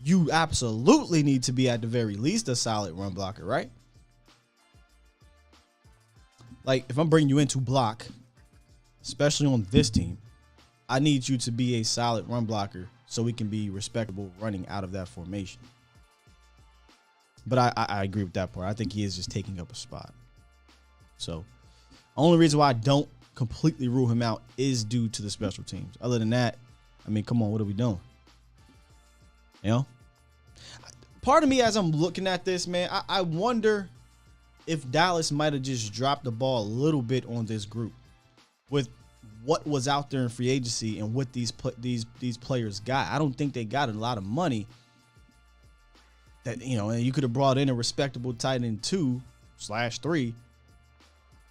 you absolutely need to be at the very least a solid run blocker, right? Like if I'm bringing you in to block, especially on this team, I need you to be a solid run blocker so we can be respectable running out of that formation. But I agree with that part. I think he is just taking up a spot. So, only reason why I don't completely rule him out is due to the special teams. Other than that, I mean, come on, what are we doing? You know? Part of me, as I'm looking at this, man, I wonder if Dallas might have just dropped the ball a little bit on this group with what was out there in free agency and what these players got. I don't think they got a lot of money that, you know, and you could have brought in a respectable tight end 2/3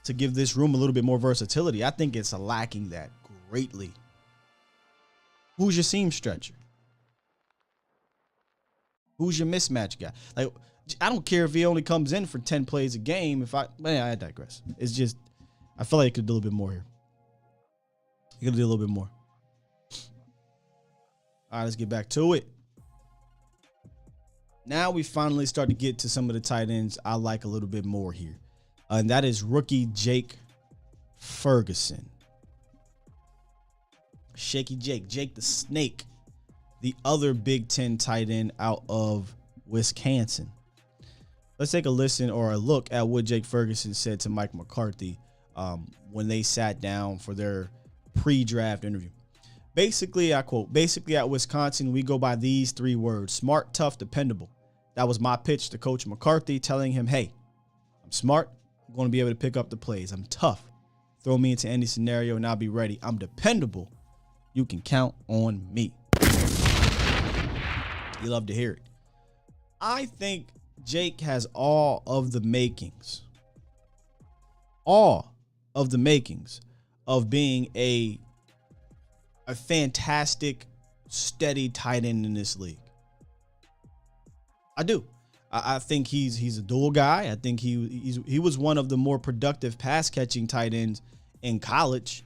to give this room a little bit more versatility. I think it's lacking that greatly. Who's your seam stretcher? Who's your mismatch guy? Like, I don't care if he only comes in for 10 plays a game. I digress. It's just, I feel like he could do a little bit more here. He could do a little bit more. All right, let's get back to it. Now we finally start to get to some of the tight ends I like a little bit more here. And that is rookie Jake Ferguson. Shaky Jake the Snake, the other Big Ten tight end out of Wisconsin. Let's take a listen or a look at what Jake Ferguson said to Mike McCarthy when they sat down for their pre-draft interview. Basically, I quote, basically at Wisconsin, we go by these 3 words: smart, tough, dependable. That was my pitch to Coach McCarthy, telling him, hey, I'm smart. I'm going to be able to pick up the plays. I'm tough. Throw me into any scenario and I'll be ready. I'm dependable. You can count on me. You love to hear it. I think Jake has all of the makings of being a fantastic, steady tight end in this league. I do. I think he's a dual guy. I think he was one of the more productive pass catching tight ends in college.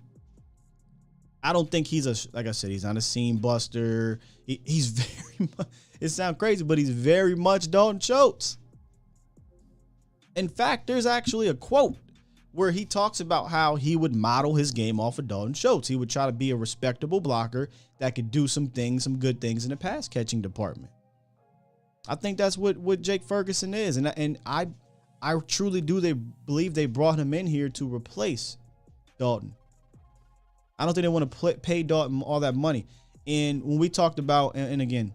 I don't think like I said, he's not a seam buster. He's very much, it sounds crazy, but he's very much Dalton Schultz. In fact, there's actually a quote where he talks about how he would model his game off of Dalton Schultz. He would try to be a respectable blocker that could do some good things in the pass catching department. I think that's what Jake Ferguson is. And I truly do believe they brought him in here to replace Dalton. I don't think they want to pay Dalton all that money. And when we talked about, and again,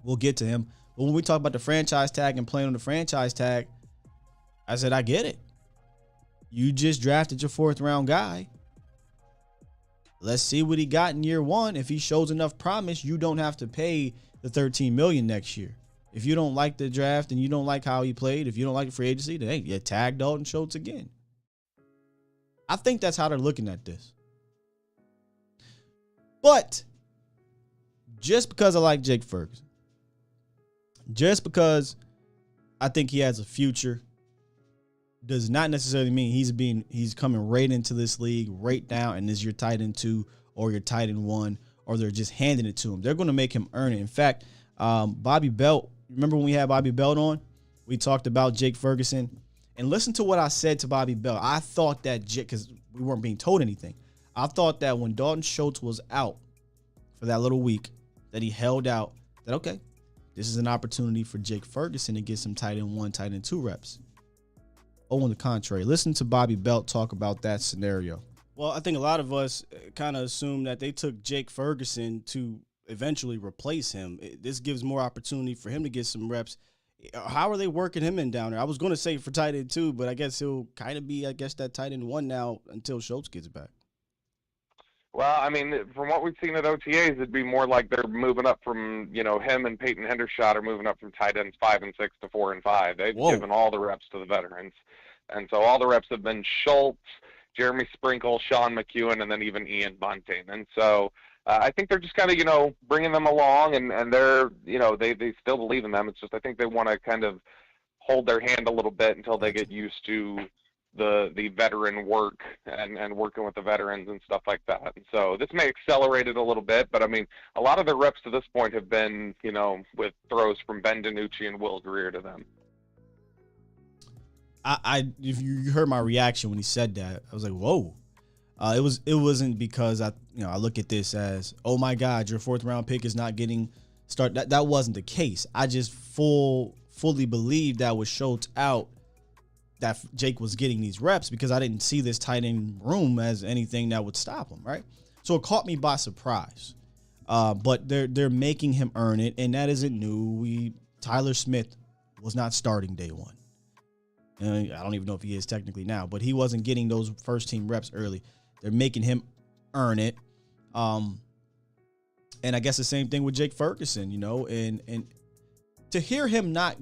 we'll get to him, but when we talk about the franchise tag and playing on the franchise tag, I said, I get it. You just drafted your 4th round guy. Let's see what he got in year 1. If he shows enough promise, you don't have to pay the $13 million next year. If you don't like the draft and you don't like how he played, if you don't like the free agency, then hey, you tag Dalton Schultz again. I think that's how they're looking at this. But just because I like Jake Ferguson, just because I think he has a future, does not necessarily mean he's coming right into this league right now and is your tight end 2 or your tight end 1, or they're just handing it to him. They're going to make him earn it. In fact, Bobby Belt, remember when we had Bobby Belt on? We talked about Jake Ferguson. And listen to what I said to Bobby Belt. I thought that, because we weren't being told anything, I thought that when Dalton Schultz was out for that little week, that he held out, that, okay, this is an opportunity for Jake Ferguson to get some tight end 1, tight end 2 reps. Oh, on the contrary, listen to Bobby Belt talk about that scenario. Well, I think a lot of us kind of assume that they took Jake Ferguson to eventually replace him. This gives more opportunity for him to get some reps. How are they working him in down there? I was going to say for tight end 2, but I guess he'll kind of be, that tight end 1 now until Schultz gets back. Well, I mean, from what we've seen at OTAs, it'd be more like they're moving up from, him and Peyton Hendershot are moving up from tight ends 5 and 6 to 4 and 5. They've given all the reps to the veterans. And so all the reps have been Schultz, Jeremy Sprinkle, Sean McEwen, and then even Ian Bunting. And so I think they're just kind of, bringing them along, and they're, they still believe in them. It's just I think they want to kind of hold their hand a little bit until they get used to the veteran work and working with the veterans and stuff like that. And so this may accelerate it a little bit, but I mean, a lot of the reps to this point have been, with throws from Ben DiNucci and Will Greer to them. If you heard my reaction when he said that, I was like, whoa. It wasn't because I look at this as, oh my God, your 4th round pick is not getting start. That wasn't the case. I just fully believed that with Schultz out, that Jake was getting these reps because I didn't see this tight end room as anything that would stop him, right? So it caught me by surprise. But they're making him earn it, and that isn't new. Tyler Smith was not starting day one. And I don't even know if he is technically now, but he wasn't getting those first team reps early. They're making him earn it. And I guess the same thing with Jake Ferguson, and to hear him not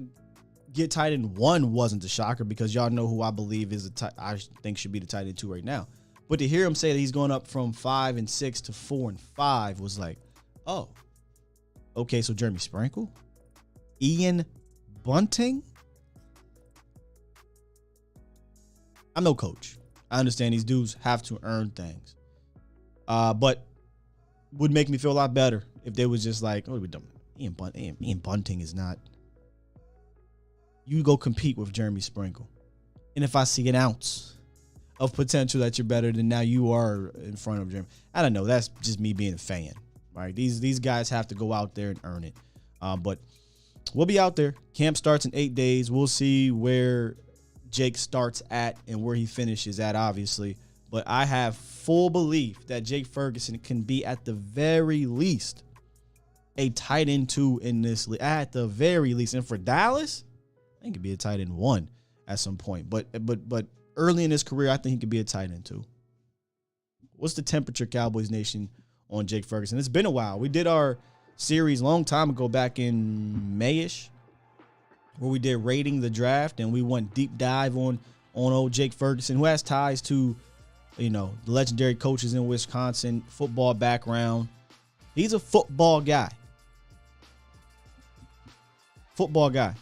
get tight end 1 wasn't a shocker because y'all know who I believe I think should be the tight end 2 right now. But to hear him say that he's going up from 5 and 6 to 4 and 5 was like, oh, okay. So Jeremy Sprinkle, Ian Bunting. I'm no coach. I understand these dudes have to earn things. But would make me feel a lot better if they was just like, oh, Ian Bunting is not. You go compete with Jeremy Sprinkle. And if I see an ounce of potential that you're better than now you are in front of Jeremy, I don't know. That's just me being a fan, right? These guys have to go out there and earn it. But we'll be out there. Camp starts in 8 days. We'll see where Jake starts at and where he finishes at, obviously. But I have full belief that Jake Ferguson can be at the very least a tight end 2 in this league. At the very least. And for Dallas, I think he could be a tight end 1 at some point. But early in his career, I think he could be a tight end 2. What's the temperature, Cowboys Nation, on Jake Ferguson? It's been a while. We did our series a long time ago, back in May-ish, where we did rating the draft, and we went deep dive on old Jake Ferguson, who has ties to, the legendary coaches in Wisconsin, football background. He's a football guy. Football guy.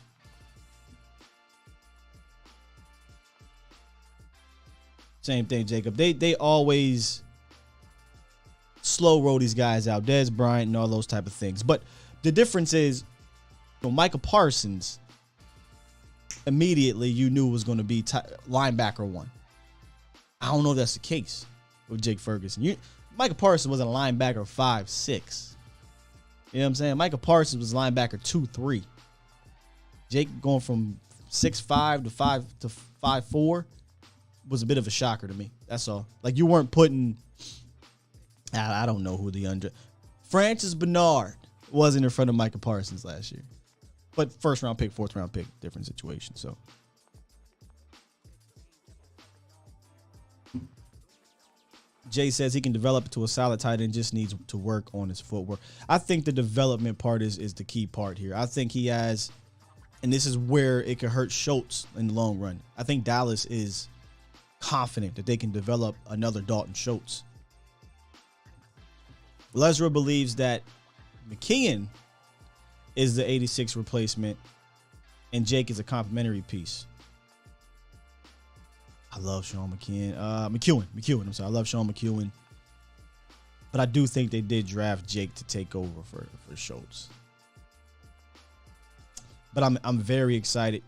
Same thing, Jacob. They always slow roll these guys out. Dez Bryant and all those type of things. But the difference is, Micah Parsons, immediately you knew was going to be linebacker 1. I don't know if that's the case with Jake Ferguson. Micah Parsons wasn't a linebacker 5'6". You know what I'm saying? Micah Parsons was linebacker 2'3". Jake going from 6'5" to 5'4" was a bit of a shocker to me. That's all. Like, you weren't putting, I don't know who Francis Bernard wasn't in front of Micah Parsons last year. But 1st round pick, 4th round pick, different situation. So Jay says he can develop to a solid tight end, just needs to work on his footwork. I think the development part is the key part here. I think he has, and this is where it could hurt Schultz in the long run. I think Dallas is confident that they can develop another Dalton Schultz. Lesra believes that McKeon is the 86 replacement and Jake is a complimentary piece. I love Sean McKeon. McEwen. I'm sorry. I love Sean McEwen. But I do think they did draft Jake to take over for Schultz. But I'm very excited.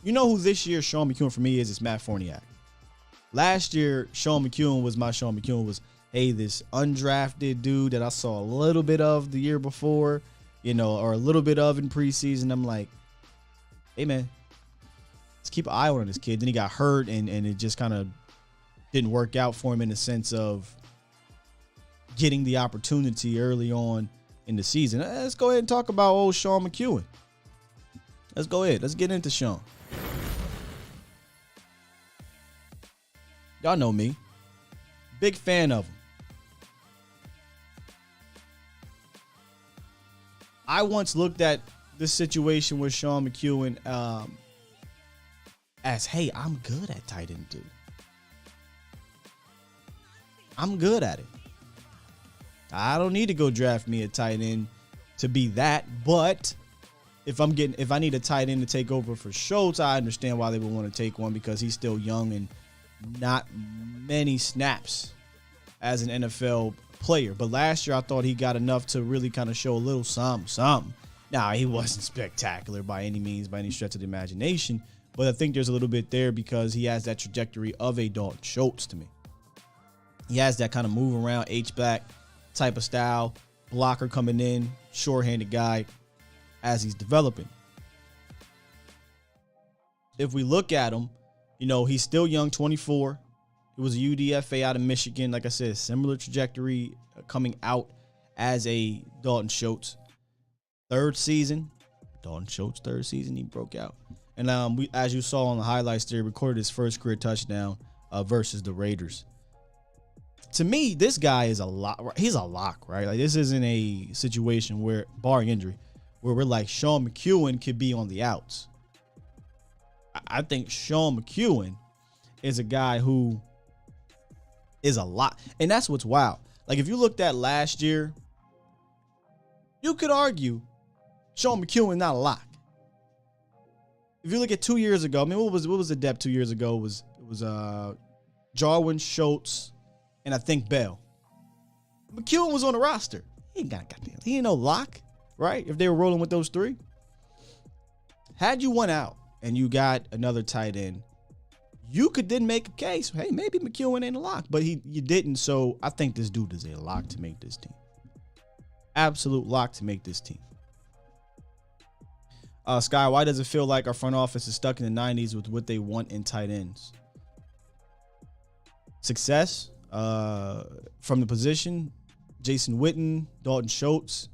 You know who this year Sean McEwen for me is? It's Matt Forniak. Last year, Sean McEwen was this undrafted dude that I saw a little bit of the year before, or a little bit of in preseason. I'm like, hey, man, let's keep an eye on this kid. Then he got hurt, and it just kind of didn't work out for him in the sense of getting the opportunity early on in the season. Let's go ahead and talk about old Sean McEwen. Let's go ahead. Let's get into Sean. Y'all know me. Big fan of him. I once looked at this situation with Sean McEwen as, hey, I'm good at tight end 2. I'm good at it. I don't need to go draft me a tight end to be that, but if I need a tight end to take over for Schultz, I understand why they would want to take one because he's still young and not many snaps as an NFL player. But last year I thought he got enough to really kind of show a little something. Now, he wasn't spectacular by any means, by any stretch of the imagination, but I think there's a little bit there because he has that trajectory of a Dalton Schultz to me. He has that kind of move around H-back type of style, blocker coming in, short-handed guy as he's developing. If we look at him, he's still young, 24. He was a UDFA out of Michigan. Like I said, similar trajectory coming out as a Dalton Schultz. Third season, he broke out. And as you saw on the highlights there, recorded his first career touchdown versus the Raiders. To me, this guy is a lock. He's a lock, right? Like, this isn't a situation where, barring injury, where we're like Sean McEwen could be on the outs. I think Sean McEwen is a guy who is a lock. And that's what's wild. Like, if you looked at last year, you could argue Sean McEwen not a lock. If you look at 2 years ago, I mean, what was the depth 2 years ago? It was Jarwin, Schultz, and I think Bell. McEwen was on the roster. He ain't no lock, right? If they were rolling with those three. Had you won out and you got another tight end, you could then make a case. Hey, maybe McEwen ain't a lock, but you didn't. So I think this dude is a lock to make this team. Absolute lock to make this team. Sky, why does it feel like our front office is stuck in the 90s with what they want in tight ends? Success from the position, Jason Witten, Dalton Schultz.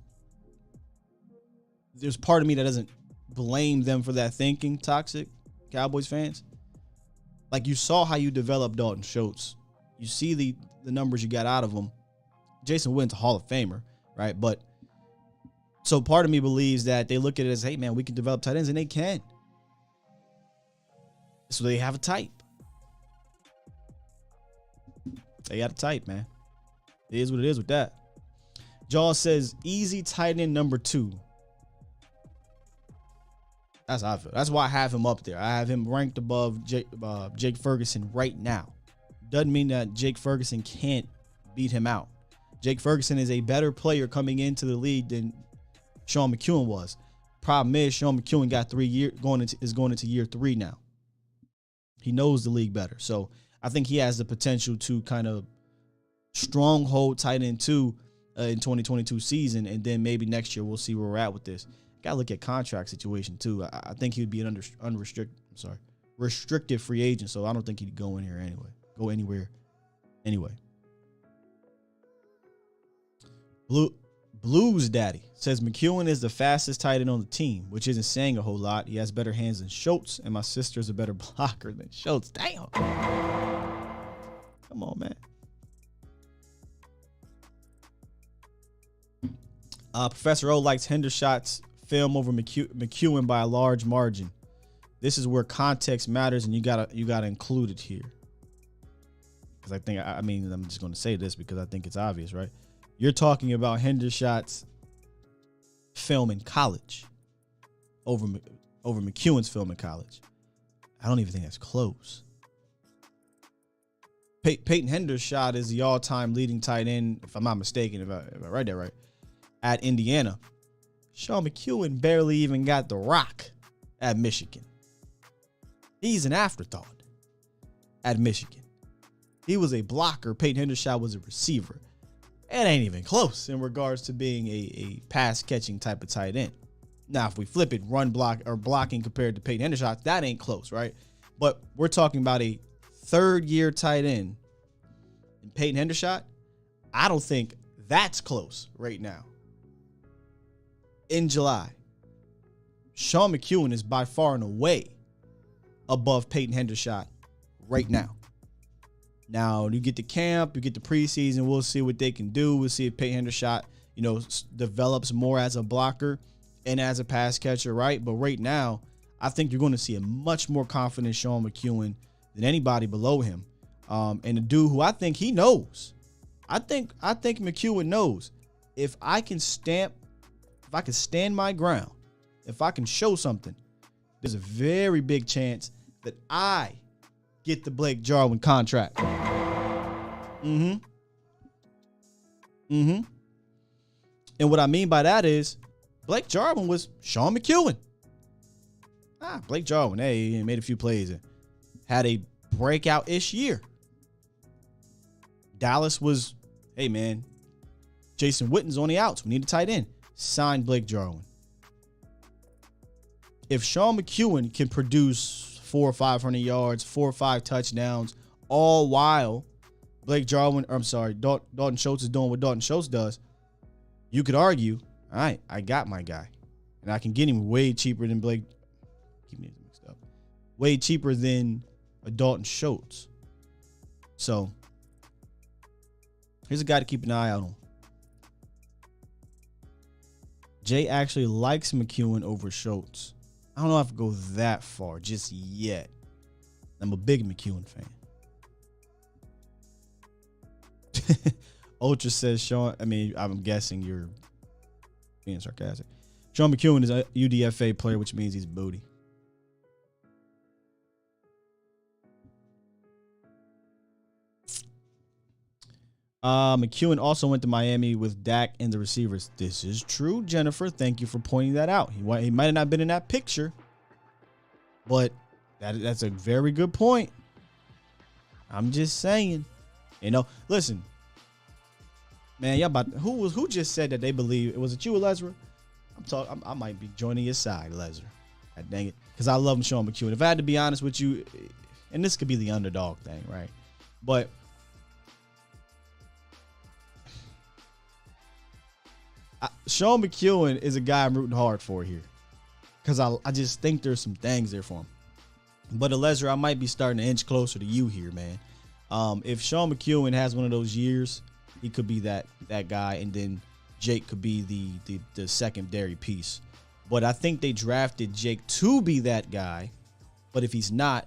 There's part of me that doesn't blame them for that thinking, toxic Cowboys fans. Like, you saw how you developed Dalton Schultz. You see the numbers you got out of him. Jason Witten's a Hall of Famer, right? But so part of me believes that they look at it as, hey, man, we can develop tight ends, and they can. So they have a type. They got a type, man. It is what it is with that. Jaws says, easy tight end number 2. That's how I feel. That's why I have him up there. I have him ranked above Jake Ferguson right now. Doesn't mean that Jake Ferguson can't beat him out. Jake Ferguson is a better player coming into the league than Sean McEwen was. Problem is, Sean McEwen got 3 years is going into year 3 now. He knows the league better. So I think he has the potential to kind of stronghold tight end 2 in 2022 season, and then maybe next year we'll see where we're at with this. Got to look at contract situation too. I think he would be an restricted free agent, so I don't think he'd go anywhere anyway. Blues Daddy says McEwen is the fastest tight end on the team, which isn't saying a whole lot. He has better hands than Schultz, and my sister's a better blocker than Schultz. Damn. Come on, man. Professor O likes Hendershot's film over McEwen by a large margin. This is where context matters, and you gotta include it here. Because I'm just going to say this because I think it's obvious, right? You're talking about Hendershot's film in college over McEwen's film in college. I don't even think that's close. Peyton Hendershot is the all-time leading tight end, if I'm not mistaken, if I read that right, at Indiana. Sean McEwen barely even got the rock at Michigan. He's an afterthought at Michigan. He was a blocker. Peyton Hendershot was a receiver. It ain't even close in regards to being a pass-catching type of tight end. Now, if we flip it, run block or blocking compared to Peyton Hendershot, that ain't close, right? But we're talking about a third-year tight end. And Peyton Hendershot, I don't think that's close right now. In July, Sean McEwen is by far and away above Peyton Hendershot right now. Now, you get to camp, you get the preseason, we'll see what they can do. We'll see if Peyton Hendershot, develops more as a blocker and as a pass catcher, right? But right now, I think you're going to see a much more confident Sean McEwen than anybody below him. And a dude who I think he knows. I think McEwen knows if I can stand my ground, if I can show something, there's a very big chance that I get the Blake Jarwin contract. And what I mean by that is Blake Jarwin was Sean McEwen. Blake Jarwin, hey, he made a few plays and had a breakout-ish year. Dallas was, hey, man, Jason Witten's on the outs. We need a tight end. Sign Blake Jarwin. If Sean McEwen can produce 400 or 500 yards, 4 or 5 touchdowns, all while Dalton Schultz is doing what Dalton Schultz does, you could argue, all right, I got my guy. And I can get him way cheaper than Blake. Keep me mixed up. Way cheaper than a Dalton Schultz. So, here's a guy to keep an eye out on. Jay actually likes McEwen over Schultz. I don't know if I go that far just yet. I'm a big McEwen fan. Ultra says Sean, I'm guessing you're being sarcastic. Sean McEwen is a UDFA player, which means he's booty. McEwen also went to Miami with Dak and the receivers. This is true, Jennifer. Thank you for pointing that out. He might have not been in that picture, but that's a very good point. I'm just saying. Listen, man, who just said that they believe? Was it you, Lesra? I might be joining your side, Lesra. God dang it, because I love Sean McEwen. If I had to be honest with you, and this could be the underdog thing, right? But Sean McEwen is a guy I'm rooting hard for here, because I just think there's some things there for him. But Lesra, I might be starting to inch closer to you here, man. If Sean McEwen has one of those years, he could be that guy, and then Jake could be the secondary piece. But I think they drafted Jake to be that guy. But if he's not,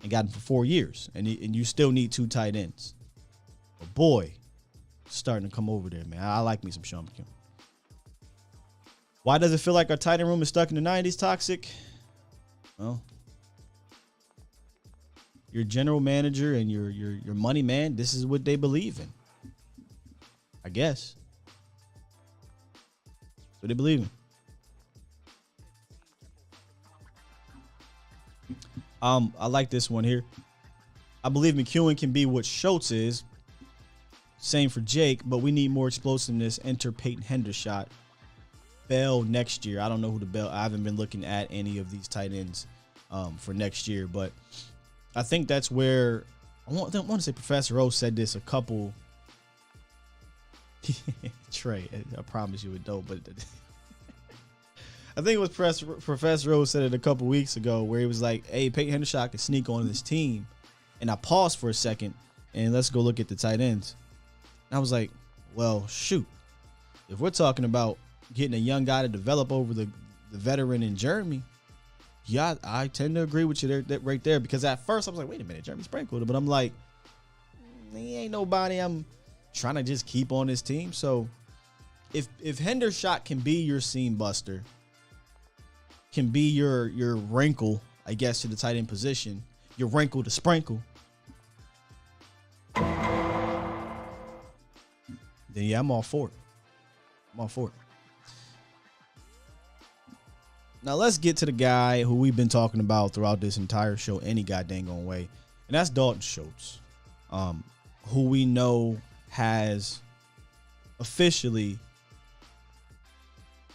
and got him for 4 years, and you still need 2 tight ends. But boy, starting to come over there, man. I like me some Sean McEwen. Why does it feel like our tight end room is stuck in the 90s? Toxic? Well, your general manager and your money man, this is what they believe in. I guess. That's what they believe in. I like this one here. I believe McEwen can be what Schultz is. Same for Jake, but we need more explosiveness. Enter Peyton Hendershot. Bell next year. I don't know who the Bell. I haven't been looking at any of these tight ends for next year, but I think that's where I want to say Professor O said this a couple. Trey, I promise you it don't, but I think it was Professor O said it a couple weeks ago where he was like, hey, Peyton Hendershot can sneak on this team. And I paused for a second and let's go look at the tight ends. And I was like, well, shoot. If we're talking about getting a young guy to develop over the veteran in Jeremy, yeah, I tend to agree with you there, right there. Because at first I was like, wait a minute, Jeremy sprinkled it. But I'm like, he ain't nobody I'm trying to just keep on this team. So if Hendershot can be your seam buster, can be your wrinkle, I guess, to the tight end position, your wrinkle to sprinkle, then yeah, I'm all for it. I'm all for it. Now let's get to the guy who we've been talking about throughout this entire show any goddamn way, and that's Dalton Schultz, who we know has officially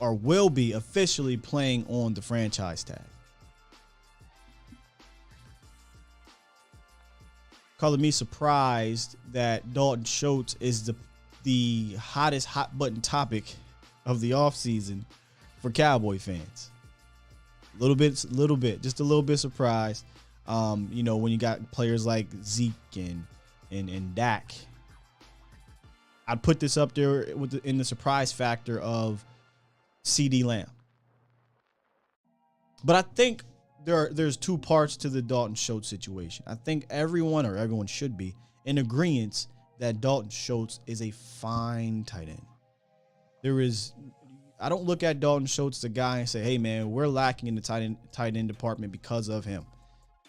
or will be officially playing on the franchise tag. Calling me surprised that Dalton Schultz is the hottest hot button topic of the offseason for Cowboy fans. Just a little bit surprised. When you got players like Zeke and Dak, I'd put this up there in the surprise factor of CD Lamb. But I think there's 2 parts to the Dalton Schultz situation. I think everyone should be in agreement that Dalton Schultz is a fine tight end. I don't look at Dalton Schultz as a guy and say, hey man, we're lacking in the tight end department because of him.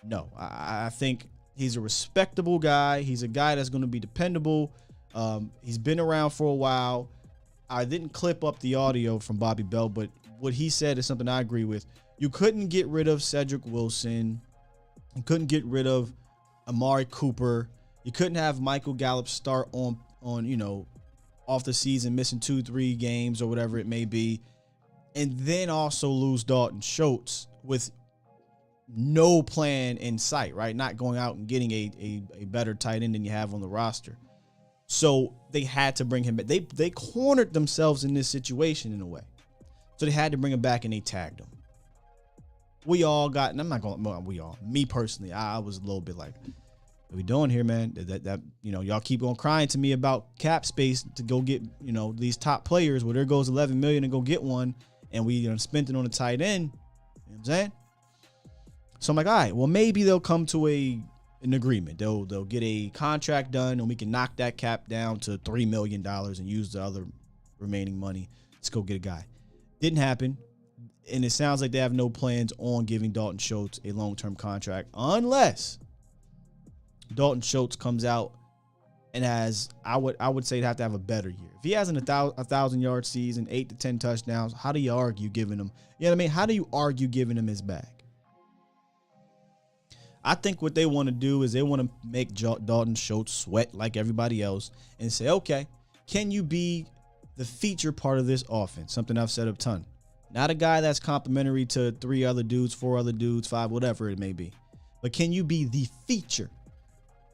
No, I think he's a respectable guy. He's a guy that's going to be dependable. He's been around for a while. I didn't clip up the audio from Bobby Bell, but what he said is something I agree with. You couldn't get rid of Cedric Wilson. You couldn't get rid of Amari Cooper. You couldn't have Michael Gallup start on off the season, missing 2-3 games or whatever it may be, and then also lose Dalton Schultz with no plan in sight, right? Not going out and getting a better tight end than you have on the roster. So they had to bring him back. They cornered themselves in this situation in a way. So they had to bring him back, and they tagged him. We all got, and I'm not going, we all, me personally, I was a little bit like, what are we doing here, man? That y'all keep on crying to me about cap space to go get, these top players. Well, there goes $11 million to go get one, and we spent it on a tight end. You know what I'm saying? So I'm like, all right, well, maybe they'll come to an agreement. They'll get a contract done, and we can knock that cap down to $3 million and use the other remaining money. Let's go get a guy. Didn't happen. And it sounds like they have no plans on giving Dalton Schultz a long-term contract unless Dalton Schultz comes out and has, I would say, he'd have to have a better year. If he has a 1,000-yard season, 8 to 10 touchdowns, how do you argue giving him, you know what I mean? How do you argue giving him his bag? I think what they want to do is they want to make Dalton Schultz sweat like everybody else and say, okay, can you be the feature part of this offense? Something I've said a ton. Not a guy that's complimentary to 3 other dudes, 4 other dudes, 5, whatever it may be. But can you be the feature?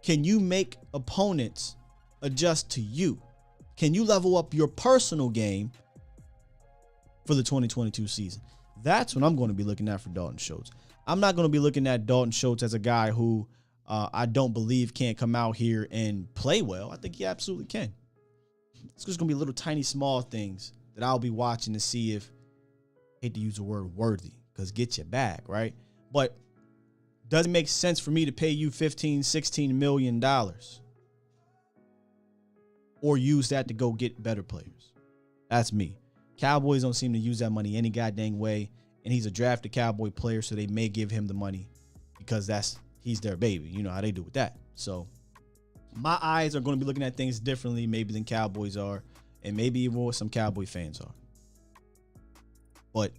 Can you make opponents adjust to you? Can you level up your personal game for the 2022 season? That's what I'm going to be looking at for Dalton Schultz. I'm not going to be looking at Dalton Schultz as a guy who I don't believe can't come out here and play well. I think he absolutely can. It's just going to be little tiny small things that I'll be watching to see if, hate to use the word worthy, because get your bag, right? But doesn't make sense for me to pay you $15-16 million or use that to go get better players. That's me. Cowboys don't seem to use that money any goddamn way, and he's a drafted Cowboy player, so they may give him the money because he's their baby. You know how they do with that. So my eyes are going to be looking at things differently maybe than Cowboys are, and maybe even what some Cowboy fans are. But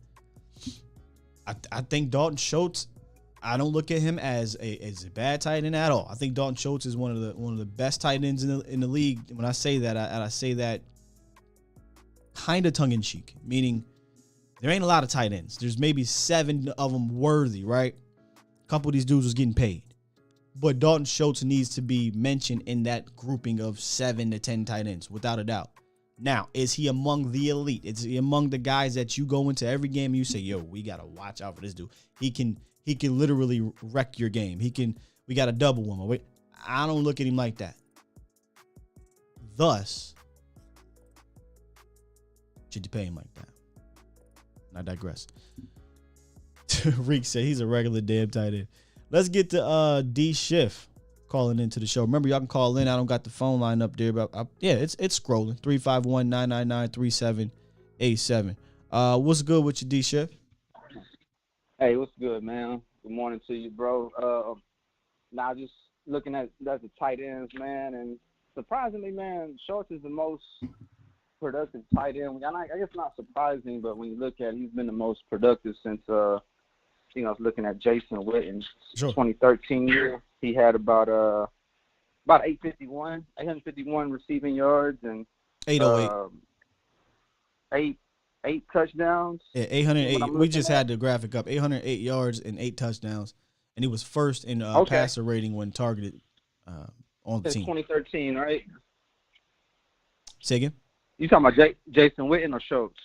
I think Dalton Schultz, I don't look at him as a bad tight end at all. I think Dalton Schultz is one of the best tight ends in the league. When I say that, I say that kind of tongue in cheek, meaning there ain't a lot of tight ends. There's maybe 7 of them worthy, right? A couple of these dudes was getting paid, but Dalton Schultz needs to be mentioned in that grouping of 7 to 10 tight ends, without a doubt. Now, is he among the elite? Is he among the guys that you go into every game and you say, yo, we got to watch out for this dude. He can literally wreck your game. We got to double him. Wait, I don't look at him like that. Thus, should you pay him like that? I digress. Reek said he's a regular damn tight end. Let's get to D Schiff calling into the show. Remember, y'all can call in. I don't got the phone line up there, but it's scrolling. 351-999-3787. What's good with you, D Schiff? Hey, what's good, man? Good morning to you, bro. Now just looking at the tight ends, man, and surprisingly, man, Schultz is the most productive tight end. I guess not surprising, but when you look at it, he's been the most productive since I was looking at Jason Witten, Sure. 2013 year. He had about 851 receiving yards and 808. eight touchdowns. Yeah, 808. We just had the graphic up. 808 yards and 8 touchdowns, and he was first in passer rating when targeted on the team. 2013, right? Say again? You talking about Jason Witten or Schultz?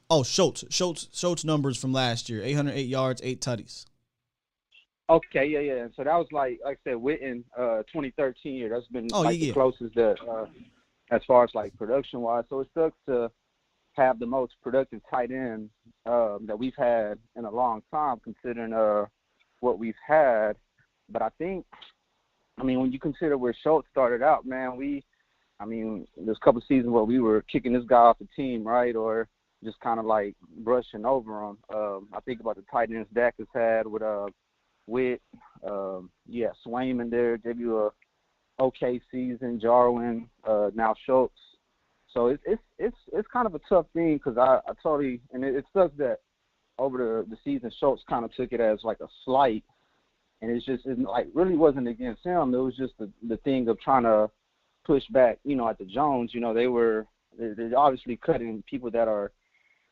Oh, Schultz numbers from last year: 808 yards, 8 tutties. Okay, yeah. So that was like I said, Witten, 2013 year. That's been the closest that as far as like production wise. So it sucks to have the most productive tight end that we've had in a long time, considering what we've had. But I think, when you consider where Schultz started out, man, there's a couple seasons where we were kicking this guy off the team, right, or just kind of like brushing over him. I think about the tight ends Dak has had with Witt, Swaim in there, gave you a okay season, Jarwin, now Schultz. So it's kind of a tough thing because I totally, and it sucks that over the season Schultz kind of took it as like a slight And it's like really wasn't against him. It was just the thing of trying to push back, at the Jones. They're obviously cutting people that are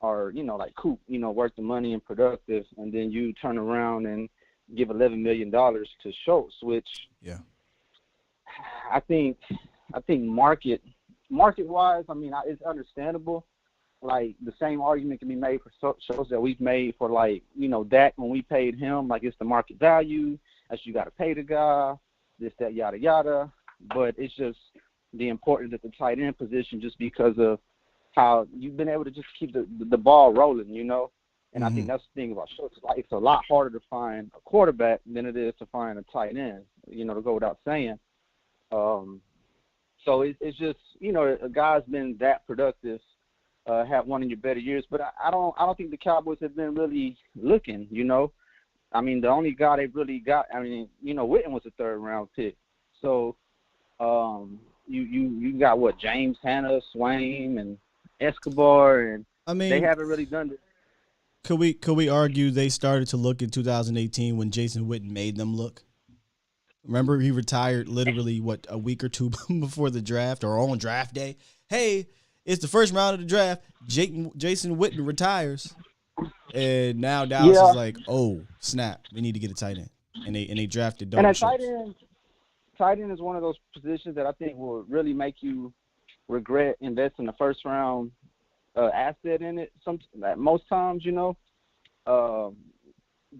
like Coop, worth the money and productive, and then you turn around and give $11 million to Schultz, which I think market-wise, I mean, it's understandable. Like, the same argument can be made for Schultz that we've made for, like, Dak when we paid him. Like, it's the market value. That's you got to pay the guy, this, that, yada, yada. But it's just the importance at the tight end position just because of how you've been able to just keep the ball rolling, And I think that's the thing about Schultz. Like, it's a lot harder to find a quarterback than it is to find a tight end, to go without saying. So it's just, a guy's been that productive, have one of your better years. But I don't think the Cowboys have been really looking, I mean, the only guy they really got, Witten was a third-round pick. So you got, James Hanna, Swain, and Escobar, and they haven't really done it. Could we argue they started to look in 2018 when Jason Witten made them look? Remember, he retired literally, a week or two before the draft or on draft day? Hey, it's the first round of the draft. Jason Witten retires. And now Dallas is like, oh, snap. We need to get a tight end. And they drafted Dalton Schultz. Tight end is one of those positions that I think will really make you regret investing the first round asset in it most times,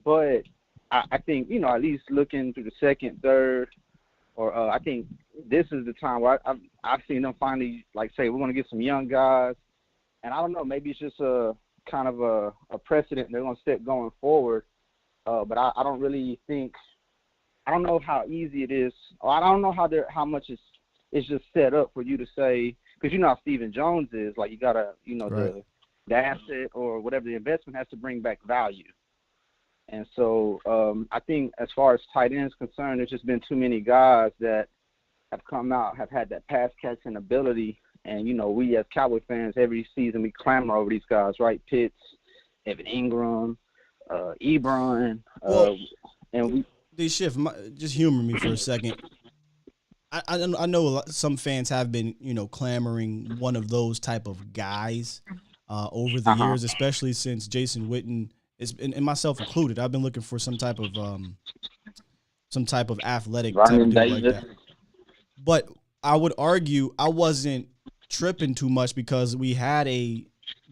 but I think, at least looking through the second, third, or I think this is the time where I've seen them finally, like, say, we're going to get some young guys. And I don't know, maybe it's just a kind of a precedent they're going to set going forward. But I don't really think – I don't know how easy it is. Or I don't know how much it's just set up for you to say – because how Stephen Jones is. Like, you got to, right. the asset or whatever the investment has to bring back value. And so I think as far as tight ends concerned, there's just been too many guys that have come out, have had that pass catching ability. And, we as Cowboy fans, every season we clamor over these guys, right? Pitts, Evan Ingram, Ebron. And we – just humor me for a second. I know some fans have been, clamoring one of those type of guys over the years, especially since Jason Witten – and myself included, I've been looking for some type of athletic type of dude like that. But I would argue I wasn't tripping too much because we had a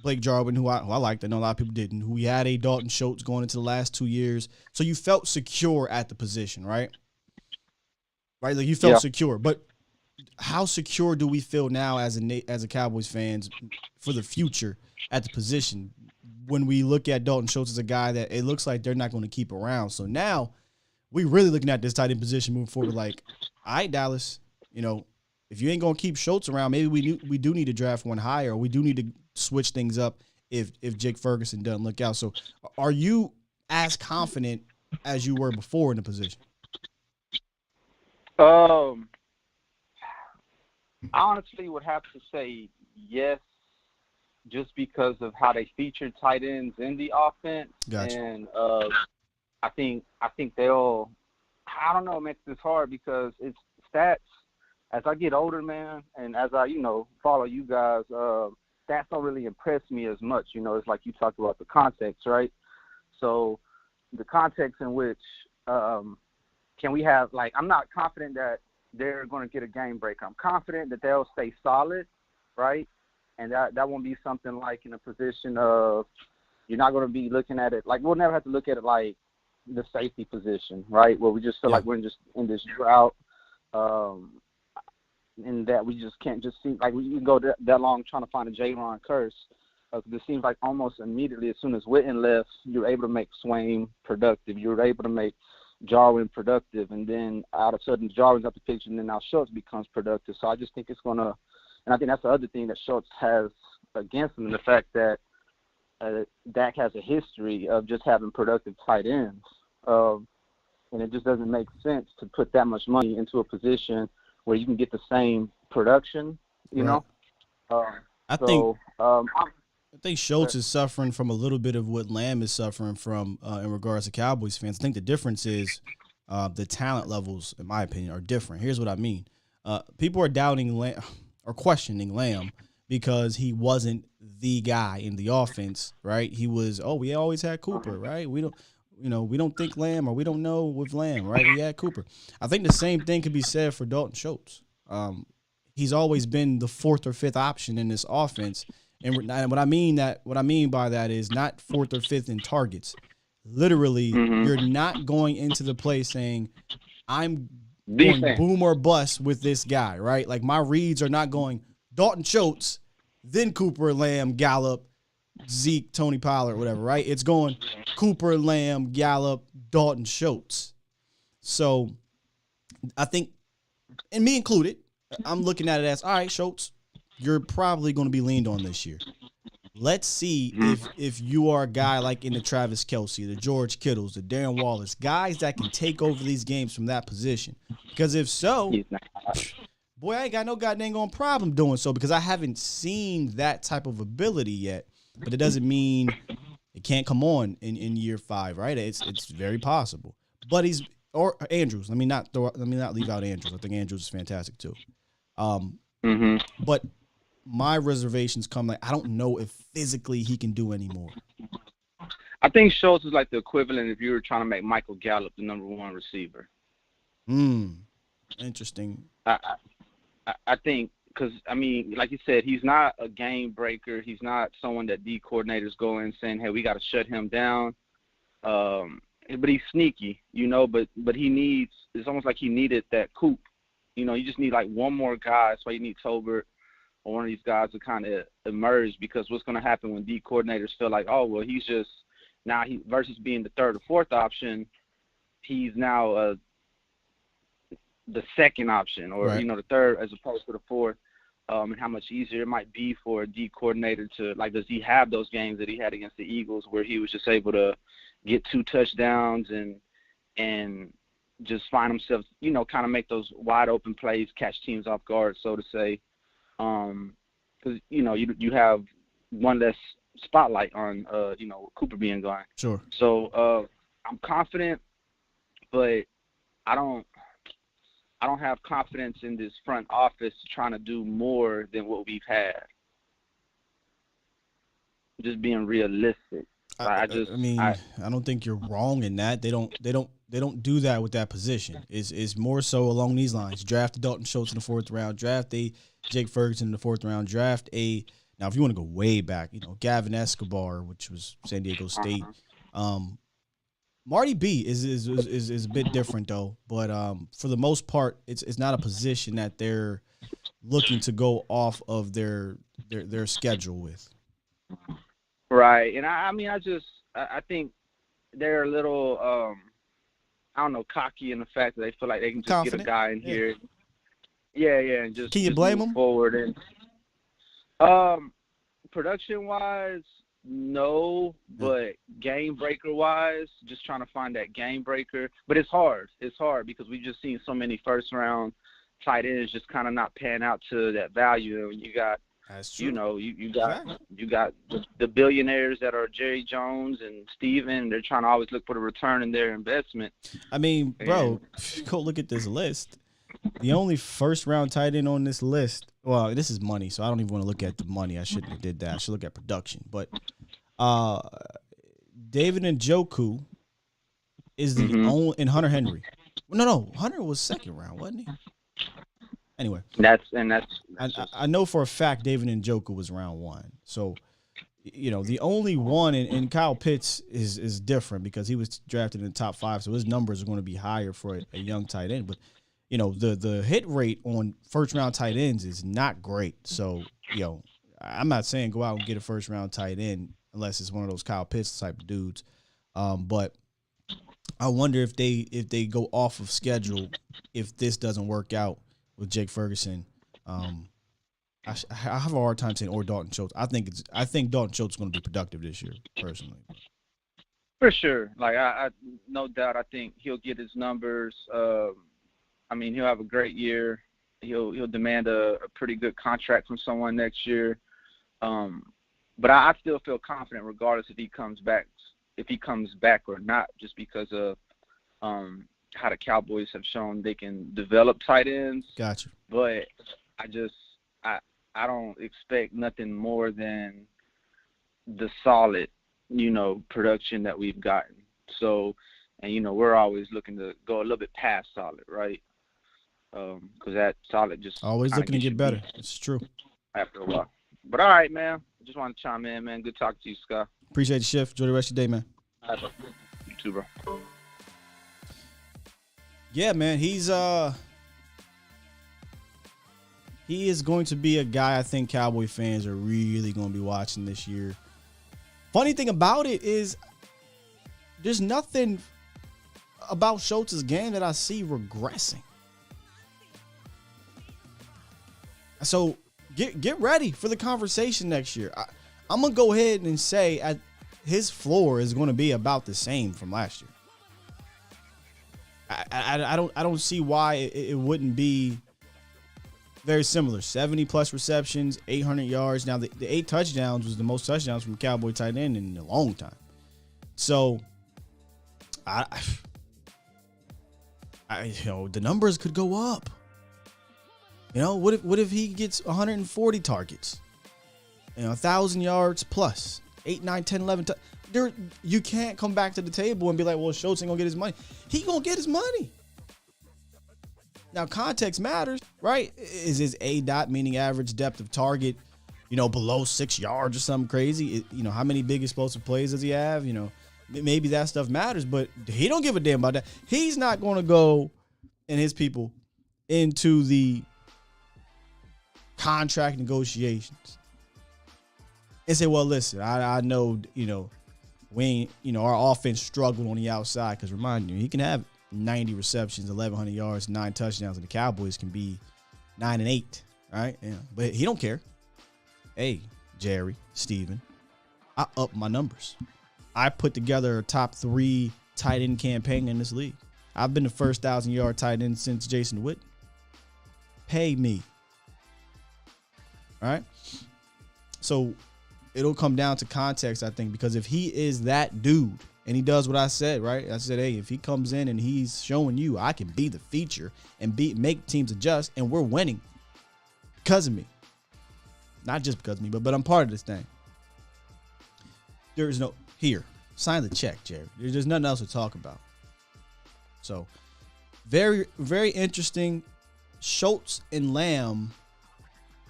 Blake Jarwin who I liked. I know a lot of people didn't. Who we had a Dalton Schultz going into the last 2 years, so you felt secure at the position, right? Right, like you felt secure. But how secure do we feel now as a Cowboys fans for the future at the position? When we look at Dalton Schultz as a guy that it looks like they're not going to keep around. So now we're really looking at this tight end position moving forward like, all right, Dallas, if you ain't going to keep Schultz around, maybe we do need to draft one higher, or we do need to switch things up if Jake Ferguson doesn't look out. So are you as confident as you were before in the position? I honestly would have to say yes, just because of how they feature tight ends in the offense. Gotcha. And I think they'll – I don't know, it makes this hard because it's stats. As I get older, man, and as I, follow you guys, stats don't really impress me as much. It's like you talked about the context, right? So the context in which can we have – like, I'm not confident that they're going to get a game break. I'm confident that they'll stay solid, right? And that won't be something like in a position of you're not going to be looking at it. Like, we'll never have to look at it like the safety position, right, where we just feel like we're just in this drought and that we just can't just see. Like, we can go that long trying to find a J-Ron curse. It seems like almost immediately as soon as Witten left, you were able to make Swain productive. You were able to make Jarwin productive. And then out of sudden, Jarwin's up the picture, and then now Schultz becomes productive. So I just think it's going to – and I think that's the other thing that Schultz has against him, the fact that Dak has a history of just having productive tight ends. And it just doesn't make sense to put that much money into a position where you can get the same production, you know? I think Schultz is suffering from a little bit of what Lamb is suffering from in regards to Cowboys fans. I think the difference is the talent levels, in my opinion, are different. Here's what I mean. People are doubting Lamb or questioning Lamb because he wasn't the guy in the offense, right? He was, we always had Cooper, right? We don't think Lamb, or we don't know with Lamb, right? We had Cooper. I think the same thing could be said for Dalton Schultz. He's always been the fourth or fifth option in this offense. And what I mean by that is not fourth or fifth in targets. Literally, you're not going into the play saying, I'm going boom or bust with this guy, right? Like, my reads are not going Dalton Schultz, then Cooper, Lamb, Gallup, Zeke, Tony Pollard, whatever, right? It's going Cooper, Lamb, Gallup, Dalton Schultz. So I think, and me included, I'm looking at it as, all right, Schultz, you're probably going to be leaned on this year. Let's see if you are a guy like in the Travis Kelce, the George Kittles, the Darren Wallace, guys that can take over these games from that position. Because if so, boy, I ain't got no goddamn problem doing so, because I haven't seen that type of ability yet. But it doesn't mean it can't come on in year 5, right? It's very possible. But Andrews. Let me not leave out Andrews. I think Andrews is fantastic too. But my reservations come I don't know if physically he can do any more. I think Schultz is like the equivalent if you were trying to make Michael Gallup the number 1 receiver. Interesting. I think, because, I mean, like you said, he's not a game breaker. He's not someone that D coordinators go in saying, hey, we got to shut him down. But he's sneaky, but he needs – it's almost like he needed that Coop. You just need like one more guy. That's why you need Tolbert or one of these guys to kind of emerge, because what's going to happen when D coordinators feel like, oh, well, he's just – now he versus being the third or fourth option, he's now the second option, or, right, the third as opposed to the fourth. And how much easier it might be for a D coordinator to, like, does he have those games that he had against the Eagles where he was just able to get 2 touchdowns and just find himself, kind of make those wide open plays, catch teams off guard, so to say. Because, you have one less spotlight on, Cooper being gone. Sure. So I'm confident, but I don't have confidence in this front office trying to do more than what we've had. Just being realistic. I don't think you're wrong in that. They don't do that with that position. It's more so along these lines. Draft a Dalton Schultz in the 4th round. Draft a Jake Ferguson in the 4th round. Draft now if you want to go way back, Gavin Escobar, which was San Diego State. Marty B is a bit different though, but for the most part, it's not a position that they're looking to go off of their schedule with. Right, and I think they're a little cocky in the fact that they feel like they can just confident, get a guy in here. Yeah, and just can you blame them forward? And production wise, no, but game breaker wise, just trying to find that game breaker. But it's hard. It's hard because we've just seen so many 1st round tight ends just kind of not pan out to that value. And you got, you got the billionaires that are Jerry Jones and Steven. They're trying to always look for the return in their investment. I mean, bro, go look at this list. The only 1st round tight end on this list. Well, this is money, so I don't even want to look at the money. I shouldn't have did that. I should look at production. But David Njoku is the only, and Hunter Henry. No, Hunter was 2nd round, wasn't he? Anyway, I know for a fact David Njoku was round 1. So, the only one, and Kyle Pitts is different because he was drafted in the top 5, so his numbers are going to be higher for a young tight end. But the hit rate on 1st round tight ends is not great. So, I'm not saying go out and get a 1st round tight end unless it's one of those Kyle Pitts type of dudes. But I wonder if they go off of schedule if this doesn't work out with Jake Ferguson. I have a hard time saying or Dalton Schultz. I think Dalton Schultz is going to be productive this year, personally. For sure. Like, I no doubt, I think he'll get his numbers. He'll have a great year. He'll demand a pretty good contract from someone next year. But I still feel confident regardless if he comes back or not, just because of how the Cowboys have shown they can develop tight ends. Gotcha. But I don't expect nothing more than the solid, production that we've gotten. So, and we're always looking to go a little bit past solid, right? Because that solid just always looking to get better. It's true. After a while. But all right, man. Just want to chime in, man. Good talking to you, Scott. Appreciate the shift. Enjoy the rest of your day, man. All right, bro. You too, bro. Yeah, man. He is going to be a guy I think Cowboy fans are really going to be watching this year. Funny thing about it is there's nothing about Schultz's game that I see regressing. So get ready for the conversation next year. I'm going to go ahead and say his floor is going to be about the same from last year. I don't see why it wouldn't be very similar. 70-plus receptions, 800 yards. Now, the 8 touchdowns was the most touchdowns from a Cowboy tight end in a long time. So, the numbers could go up. What if he gets 140 targets? 1,000 yards plus, 8, 9, 10, 11. You can't come back to the table and be like, well, Schultz ain't going to get his money. He going to get his money. Now, context matters, right? Is his A-dot, meaning average depth of target, below 6 yards or something crazy? How many big explosive plays does he have? Maybe that stuff matters, but he don't give a damn about that. He's not going to go, and his people, into the contract negotiations and say, well, listen, I know, we ain't, our offense struggled on the outside, because remind you, he can have 90 receptions, 1,100 yards, 9 touchdowns, and the Cowboys can be 9-8, right? Yeah, but he don't care. Hey, Jerry, Steven, I up my numbers. I put together a top 3 tight end campaign in this league. I've been the first 1,000-yard tight end since Jason Witten. Pay me. All right? So it'll come down to context, I think, because if he is that dude and he does what I said, right? I said, hey, if he comes in and he's showing you I can be the feature and make teams adjust, and we're winning because of me. Not just because of me, but I'm part of this thing. There is sign the check, Jerry. There's nothing else to talk about. So very, very interesting. Schultz and Lamb,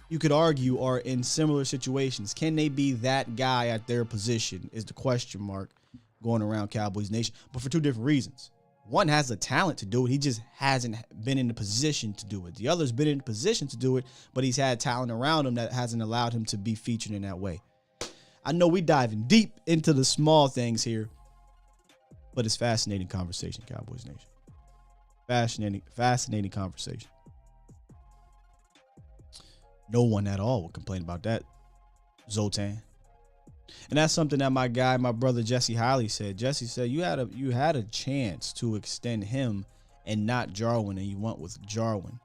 you could argue, are in similar situations. Can they be that guy at their position is the question mark going around Cowboys Nation, but for 2 different reasons. One has the talent to do it. He just hasn't been in the position to do it. The other's been in the position to do it, but he's had talent around him that hasn't allowed him to be featured in that way. I know we diving deep into the small things here, but it's fascinating conversation, Cowboys Nation. Fascinating conversation. No one at all will complain about that, Zoltan. And that's something that my brother Jesse Hiley said. Jesse said you had a chance to extend him and not Jarwin, and you went with Jarwin.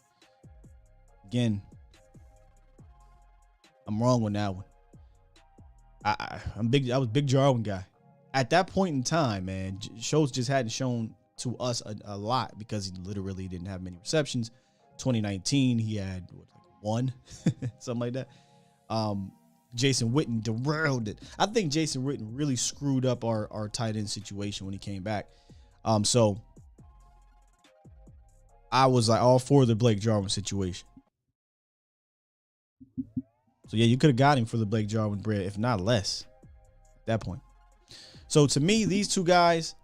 Again, I'm wrong on that one. I was big Jarwin guy. At that point in time, man, Schultz just hadn't shown to us a lot because he literally didn't have many receptions. 2019, he had 1, something like that. Jason Witten derailed it. I think Jason Witten really screwed up our tight end situation when he came back. So I was like all for the Blake Jarwin situation. So yeah, you could have got him for the Blake Jarwin bread, if not less, at that point. So to me, these 2 guys,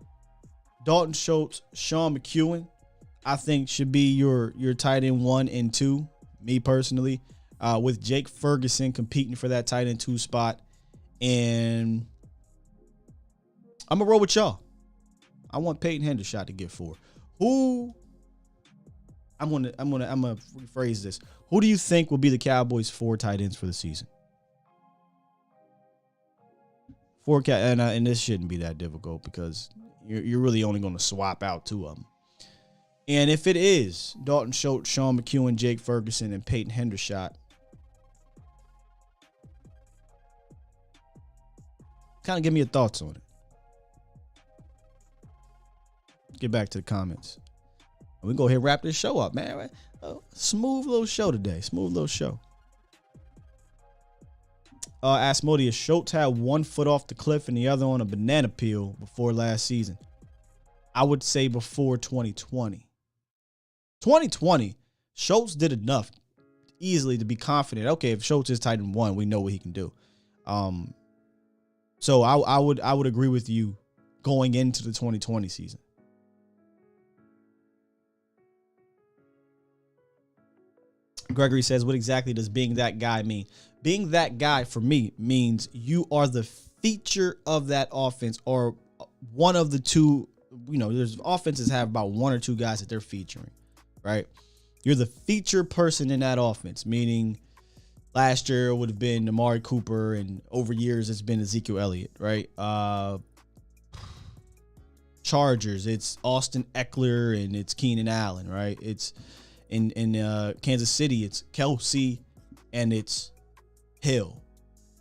Dalton Schultz, Sean McEwen, I think should be your tight end 1 and 2. Me personally, with Jake Ferguson competing for that tight end 2 spot, and I'm gonna roll with y'all. I want Peyton Hendershot to get 4. Who? I'm gonna rephrase this. Who do you think will be the Cowboys' 4 tight ends for the season? 4 and this shouldn't be that difficult because you're really only going to swap out 2 of them. And if it is Dalton Schultz, Sean McEwen, Jake Ferguson, and Peyton Hendershot, kind of give me your thoughts on it. Get back to the comments. We go ahead and wrap this show up, man. Smooth little show today. Smooth little show. Asmodeus, Schultz had one foot off the cliff and the other on a banana peel before last season. I would say before 2020. 2020, Schultz did enough easily to be confident. Okay, if Schultz is tight end 1, we know what he can do. So I would agree with you going into the 2020 season. Gregory says, what exactly does being that guy mean? Being that guy for me means you are the feature of that offense, or one of the two. There's offenses have about one or two guys that they're featuring, right? You're the feature person in that offense, meaning last year it would have been Amari Cooper, and over years it's been Ezekiel Elliott, right? Chargers, it's Austin Eckler and it's Keenan Allen, right? It's in Kansas City, it's Kelsey and it's Hill.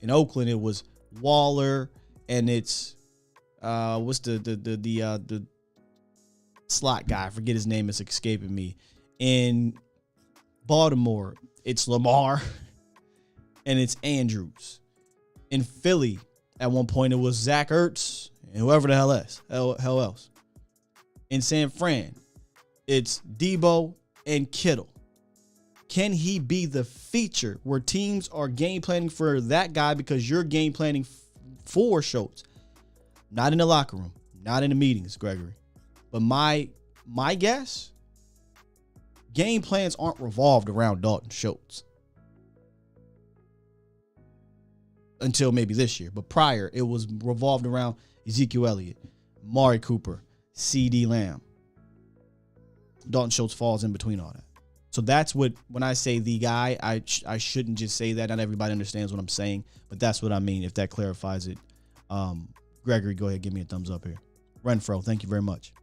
In Oakland, it was Waller and it's what's the slot guy? I forget his name. It's escaping me. In Baltimore, it's Lamar and it's Andrews. In Philly, at one point, it was Zach Ertz and whoever the hell else. In San Fran, it's Debo and Kittle. Can he be the feature where teams are game planning for that guy because you're game planning for Schultz? Not in the locker room, not in the meetings, Gregory. But my guess, game plans aren't revolved around Dalton Schultz. Until maybe this year. But prior, it was revolved around Ezekiel Elliott, Amari Cooper, CD Lamb. Dalton Schultz falls in between all that. So that's what, when I say the guy, I shouldn't just say that. Not everybody understands what I'm saying, but that's what I mean, if that clarifies it. Gregory, go ahead, give me a thumbs up here. Renfro, thank you very much.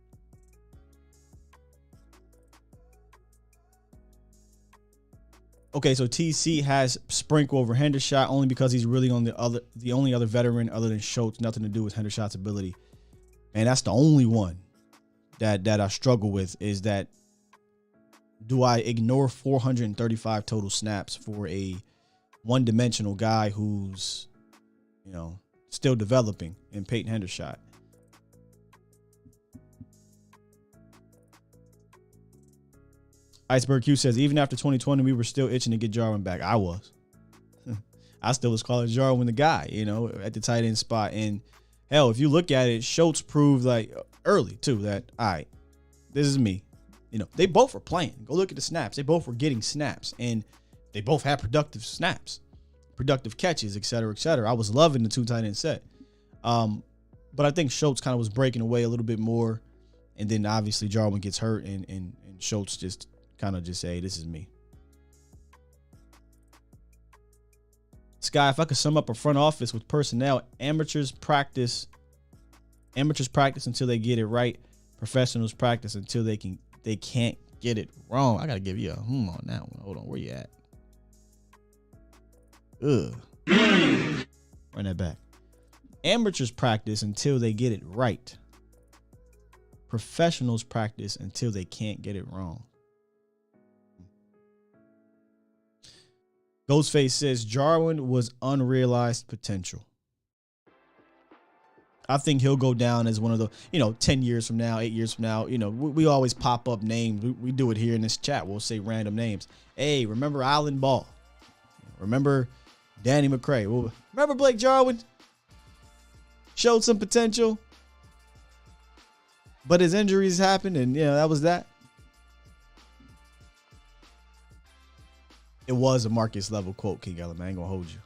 Okay, so TC has Sprinkle over Hendershot only because he's really on the only other veteran other than Schultz. Nothing to do with Hendershot's ability. Man, that's the only one that I struggle with, is that do I ignore 435 total snaps for a one-dimensional guy who's, still developing in Peyton Hendershot? Iceberg Q says, even after 2020, we were still itching to get Jarwin back. I was. I still was calling Jarwin the guy, at the tight end spot. And hell, if you look at it, Schultz proved early too that, all right, this is me. They both were playing. Go look at the snaps. They both were getting snaps, and they both had productive snaps, productive catches, et cetera, et cetera. I was loving the two tight end set. But I think Schultz kind of was breaking away a little bit more. And then obviously Jarwin gets hurt, and Schultz just kind of just say, this is me. Sky, if I could sum up a front office with personnel, amateurs practice until they get it right. Professionals practice until they can't get it wrong. I got to give you a on that one. Hold on. Where you at? Run that back. Amateurs practice until they get it right. Professionals practice until they can't get it wrong. Ghostface says Jarwin was unrealized potential. I think he'll go down as one of the, 10 years from now, 8 years from now, we always pop up names. We do it here in this chat. We'll say random names. Hey, remember Alan Ball? Remember Danny McCray? Well, remember Blake Jarwin? Showed some potential, but his injuries happened, and that was that. It was a Marcus level quote, King Ellen. I ain't gonna hold you.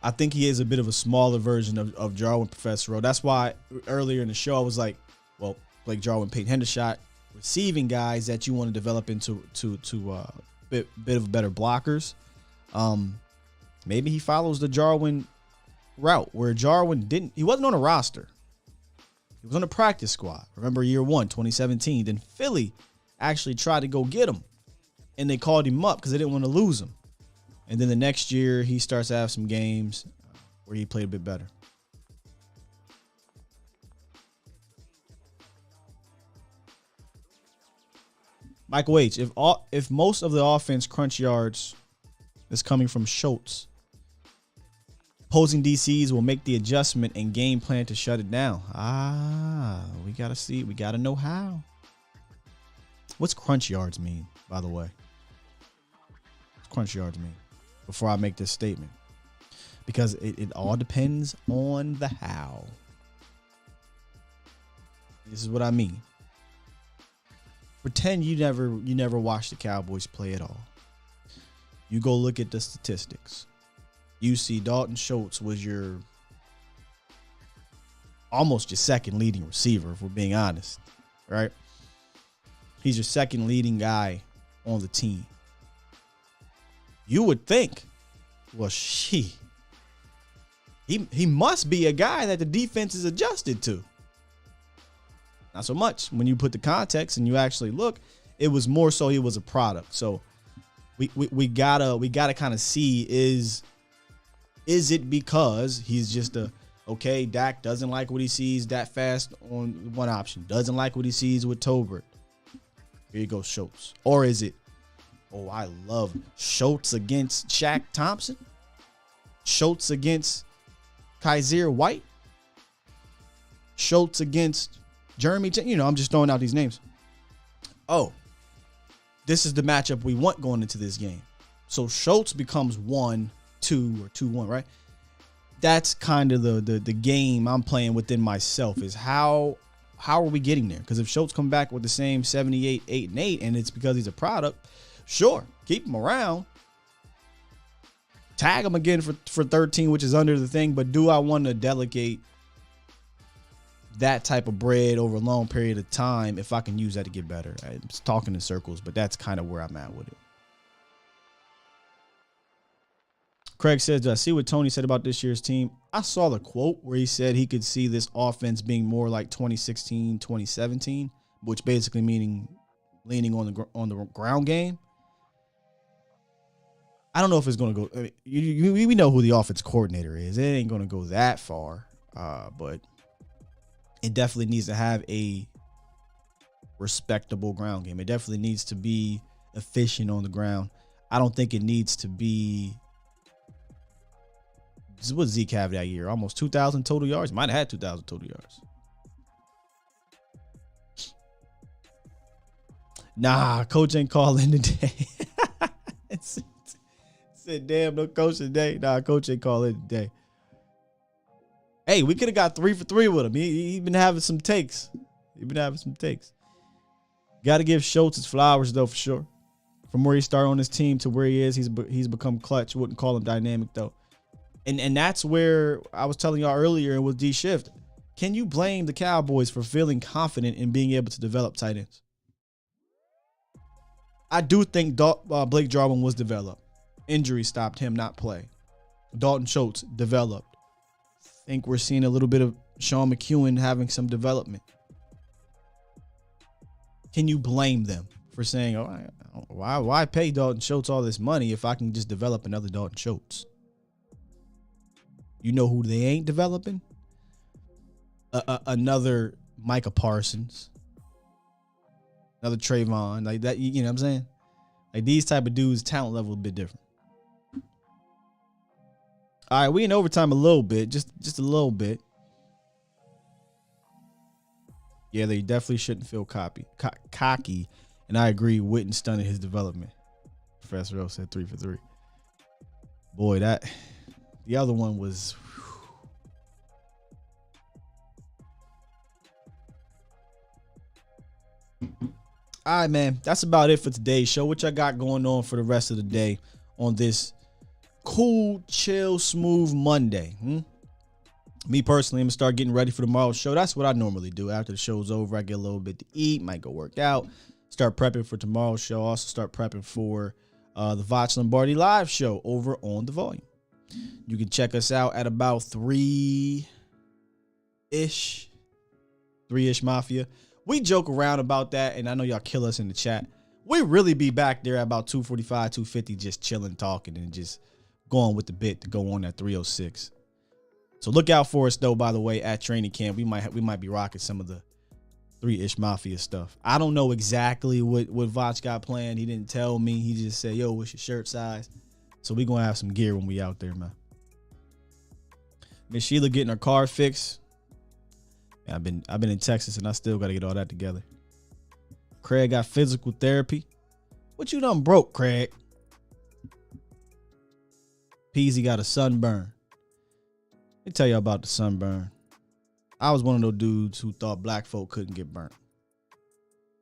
I think he is a bit of a smaller version of Jarwin, Professor Rowe. That's why earlier in the show I was like, well, Blake Jarwin, Peyton Hendershot, receiving guys that you want to develop into bit of better blockers. Maybe he follows the Jarwin route where Jarwin he wasn't on a roster. He was on a practice squad. Remember year 1, 2017. Then Philly actually tried to go get him, and they called him up because they didn't want to lose him. And then the next year, he starts to have some games where he played a bit better. Michael H., if most of the offense crunch yards is coming from Schultz, opposing DCs will make the adjustment and game plan to shut it down. We got to see. We got to know how. What's crunch yards mean, by the way? What's crunch yards mean? Before I make this statement. Because it all depends on the how. This is what I mean. Pretend you never watched the Cowboys play at all. You go look at the statistics. You see Dalton Schultz was almost your second leading receiver, if we're being honest, right? He's your second leading guy on the team. You would think, well, he must be a guy that the defense is adjusted to. Not so much. When you put the context and you actually look, it was more so he was a product. So we gotta kind of see is it because he's just okay, Dak doesn't like what he sees that fast on one option, doesn't like what he sees with Tolbert. Here you go, Schultz. Or is it, I love Schultz against Shaq Thompson, Schultz against Kaiser White, Schultz against Jeremy, I'm just throwing out these names. This is the matchup we want going into this game. So Schultz becomes 1-2 or 2-1, right? That's kind of the game I'm playing within myself is how are we getting there? Because if Schultz come back with the same 78, 8, and 8, and it's because he's a product, sure, keep him around. Tag him again for 13, which is under the thing, but do I want to delegate that type of bread over a long period of time if I can use that to get better? I'm just talking in circles, but that's kind of where I'm at with it. Craig says, do I see what Tony said about this year's team? I saw the quote where he said he could see this offense being more like 2016, 2017, which basically meaning leaning on the ground game. I don't know if it's going to go. I mean, we know who the offense coordinator is. It ain't going to go that far, but it definitely needs to have a respectable ground game. It definitely needs to be efficient on the ground. I don't think it needs to be. This is what Zeke have that year. Almost 2,000 total yards. Might have had 2,000 total yards. Nah, coach ain't calling today. Said, damn, no coach today. Nah, coach ain't calling today. Hey, we could have got 3 for 3 with him. He been having some takes. Got to give Schultz his flowers, though, for sure. From where he started on his team to where he is, he's become clutch. Wouldn't call him dynamic, though. And that's where I was telling y'all earlier with D Shift. Can you blame the Cowboys for feeling confident in being able to develop tight ends? I do think Blake Jarwin was developed. Injury stopped him not play. Dalton Schultz developed. Think we're seeing a little bit of Sean McEwen having some development. Can you blame them for saying, why pay Dalton Schultz all this money if I can just develop another Dalton Schultz? You know who they ain't developing? Another Micah Parsons. Another Trayvon. Like that, you know what I'm saying? Like these type of dudes, talent level a bit different. All right, we in overtime a little bit, just a little bit. Yeah, they definitely shouldn't feel cocky, and I agree. Witten stunted his development. Professor O said 3 for 3. Boy, the other one was. All right, man. That's about it for today's show. What y'all got going on for the rest of the day on this cool, chill, smooth Monday? Me personally, I'm going to start getting ready for tomorrow's show. That's what I normally do. After the show's over, I get a little bit to eat, might go work out, start prepping for tomorrow's show. Also start prepping for the Voch Lombardi live show over on The Volume. You can check us out at about 3-ish Mafia. We joke around about that, and I know y'all kill us in the chat. We really be back there at about 2:45, 2:50, just chilling, talking, and just going with the bit to go on at 3:06. So look out for us, though, by the way, at training camp. We might be rocking some of the 3-ish Mafia stuff. I don't know exactly what Vach got planned. He didn't tell me. He just said, yo, what's your shirt size? So we going to have some gear when we out there, man. Miss Sheila getting her car fixed. I've been in Texas, and I still got to get all that together. Craig got physical therapy. What you done broke, Craig? Peasy got a sunburn. Let me tell you about the sunburn. I was one of those dudes who thought black folk couldn't get burnt.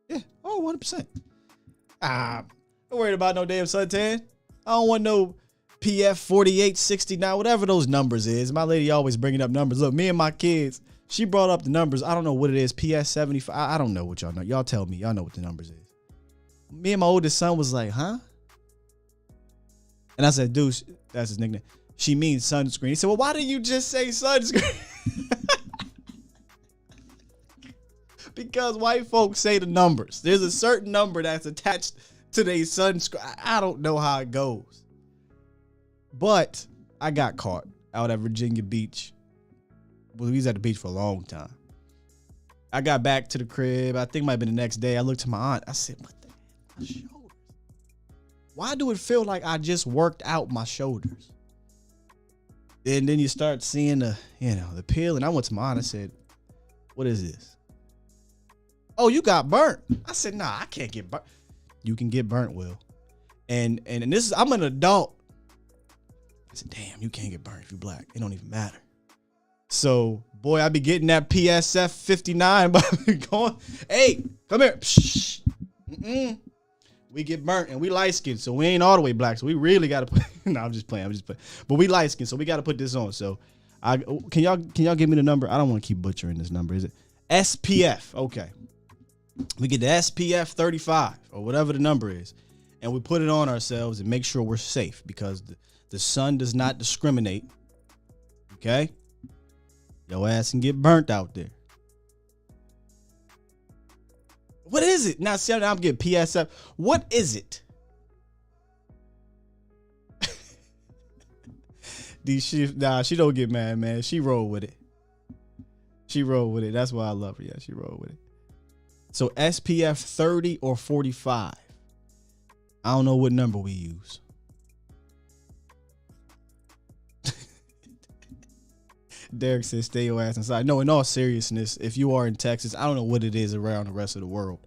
Yeah, 100%. I'm not worried about no damn suntan. I don't want no PF 4869, whatever those numbers is. My lady always bringing up numbers. Look, me and my kids, she brought up the numbers. I don't know what it is. PS 75. I don't know what y'all know. Y'all tell me. Y'all know what the numbers is. Me and my oldest son was like, huh? And I said, dude, that's his nickname. She means sunscreen. He said, well, why didn't you just say sunscreen? Because white folks say the numbers. There's a certain number that's attached to their sunscreen. I don't know how it goes. But I got caught out at Virginia Beach. Well, we was at the beach for a long time. I got back to the crib. I think it might have been the next day. I looked to my aunt. I said, what the hell? My shoulders. Why do it feel like I just worked out my shoulders? And then you start seeing the peel. And I went to my aunt. I said, what is this? Oh, you got burnt. I said, nah, I can't get burnt. You can get burnt, Will. And this is, I'm an adult. I said, damn, you can't get burnt if you're black. It don't even matter. So, boy, I be getting that PSF 59, but I be going, hey, come here. Psh, we get burnt, and we light skinned, so we ain't all the way black. So we really got to put. No, I'm just playing. But we light skinned, so we got to put this on. So, can y'all give me the number? I don't want to keep butchering this number. Is it SPF? Okay, we get the SPF 35 or whatever the number is, and we put it on ourselves and make sure we're safe because the sun does not discriminate. Okay, your ass can get burnt out there. What is it? Now, see, I'm getting PSF. What is it? She don't get mad, man. She roll with it. That's why I love her. Yeah, she roll with it. So SPF 30 or 45. I don't know what number we use. Derek says, stay your ass inside. No, in all seriousness, if you are in Texas, I don't know what it is around the rest of the world,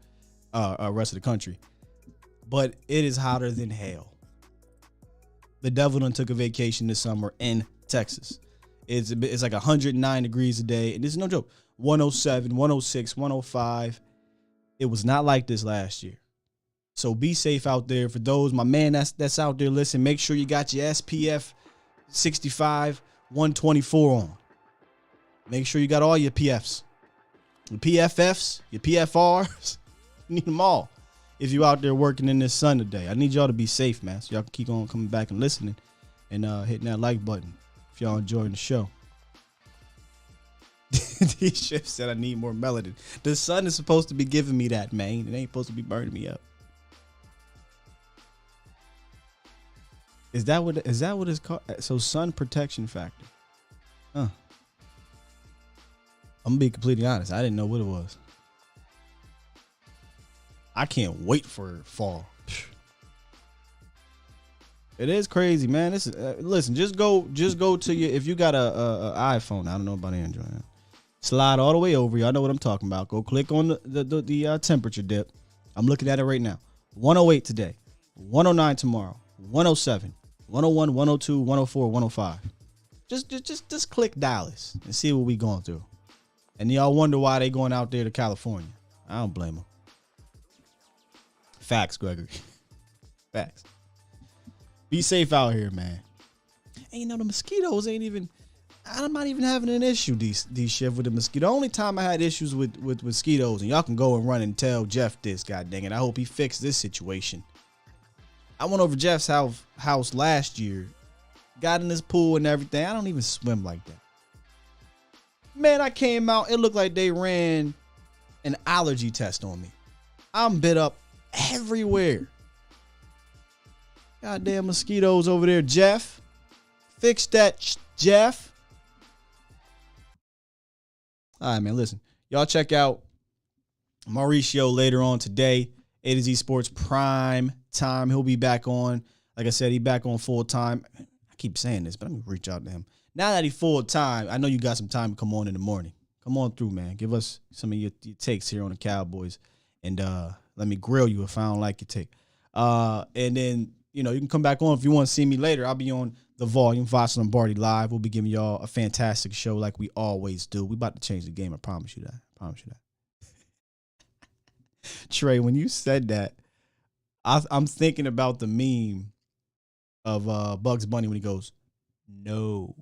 rest of the country, but it is hotter than hell. The devil done took a vacation this summer in Texas. It's like 109 degrees a day, and this is no joke. 107, 106, 105. It was not like this last year. So be safe out there. For those, my man that's out there, listen, make sure you got your SPF 65, 124 on. Make sure you got all your PFs, your PFFs, your PFRs. You need them all. If you out there working in this sun today, I need y'all to be safe, man. So y'all can keep on coming back and listening and hitting that like button if y'all enjoying the show. D-Shift said I need more melanin. The sun is supposed to be giving me that, man. It ain't supposed to be burning me up. Is that what it's called? So sun protection factor. Huh. I'm gonna be completely honest. I didn't know what it was. I can't wait for fall. It is crazy, man. This is, listen, just go to your, if you got a iPhone, I don't know about Android. Slide all the way over. Y'all know what I'm talking about. Go click on the temperature dip. I'm looking at it right now. 108 today, 109 tomorrow, 107, 101, 102, 104, 105. Just click Dallas and see what we going through. And y'all wonder why they going out there to California. I don't blame them. Facts, Gregory. Facts. Be safe out here, man. And the mosquitoes ain't even, I'm not even having an issue these shift with the mosquito. The only time I had issues with mosquitoes, and y'all can go and run and tell Jeff this, god dang it. I hope he fixed this situation. I went over Jeff's house last year, got in this pool and everything. I don't even swim like that. Man, I came out, it looked like they ran an allergy test on me. I'm bit up everywhere. Goddamn mosquitoes over there, Jeff. Fix that, Jeff. All right, man, listen. Y'all check out Mauricio later on today. A to Z Sports Prime Time. He'll be back on. Like I said, he's back on full time. I keep saying this, but I'm going to reach out to him. Now that he's full time, I know you got some time to come on in the morning. Come on through, man. Give us some of your takes here on the Cowboys. And let me grill you if I don't like your take. And then, you can come back on if you want to see me later. I'll be on The Volume, Voss Lombardi Live. We'll be giving y'all a fantastic show like we always do. We about to change the game. I promise you that. Trey, when you said that, I'm thinking about the meme of Bugs Bunny when he goes, "No,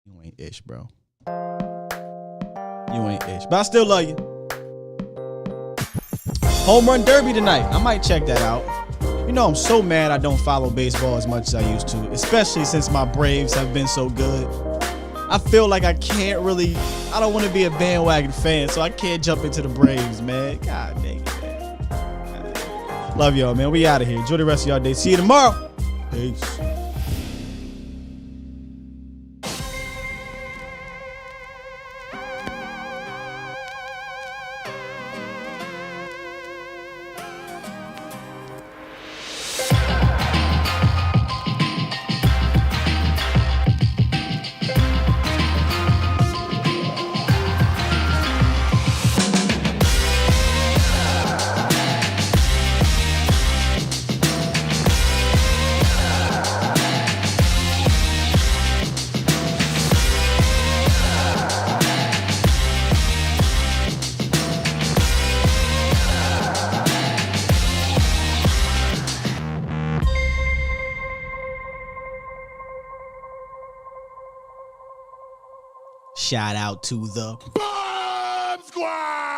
you ain't ish, bro. You ain't ish." But I still love you. Home Run Derby tonight. I might check that out. I'm so mad I don't follow baseball as much as I used to, especially since my Braves have been so good. I feel like I don't want to be a bandwagon fan, so I can't jump into the Braves, man. God dang it, man. Love y'all, man. We out of here. Enjoy the rest of y'all day. See you tomorrow. Peace. Shout out to the Bomb Squad!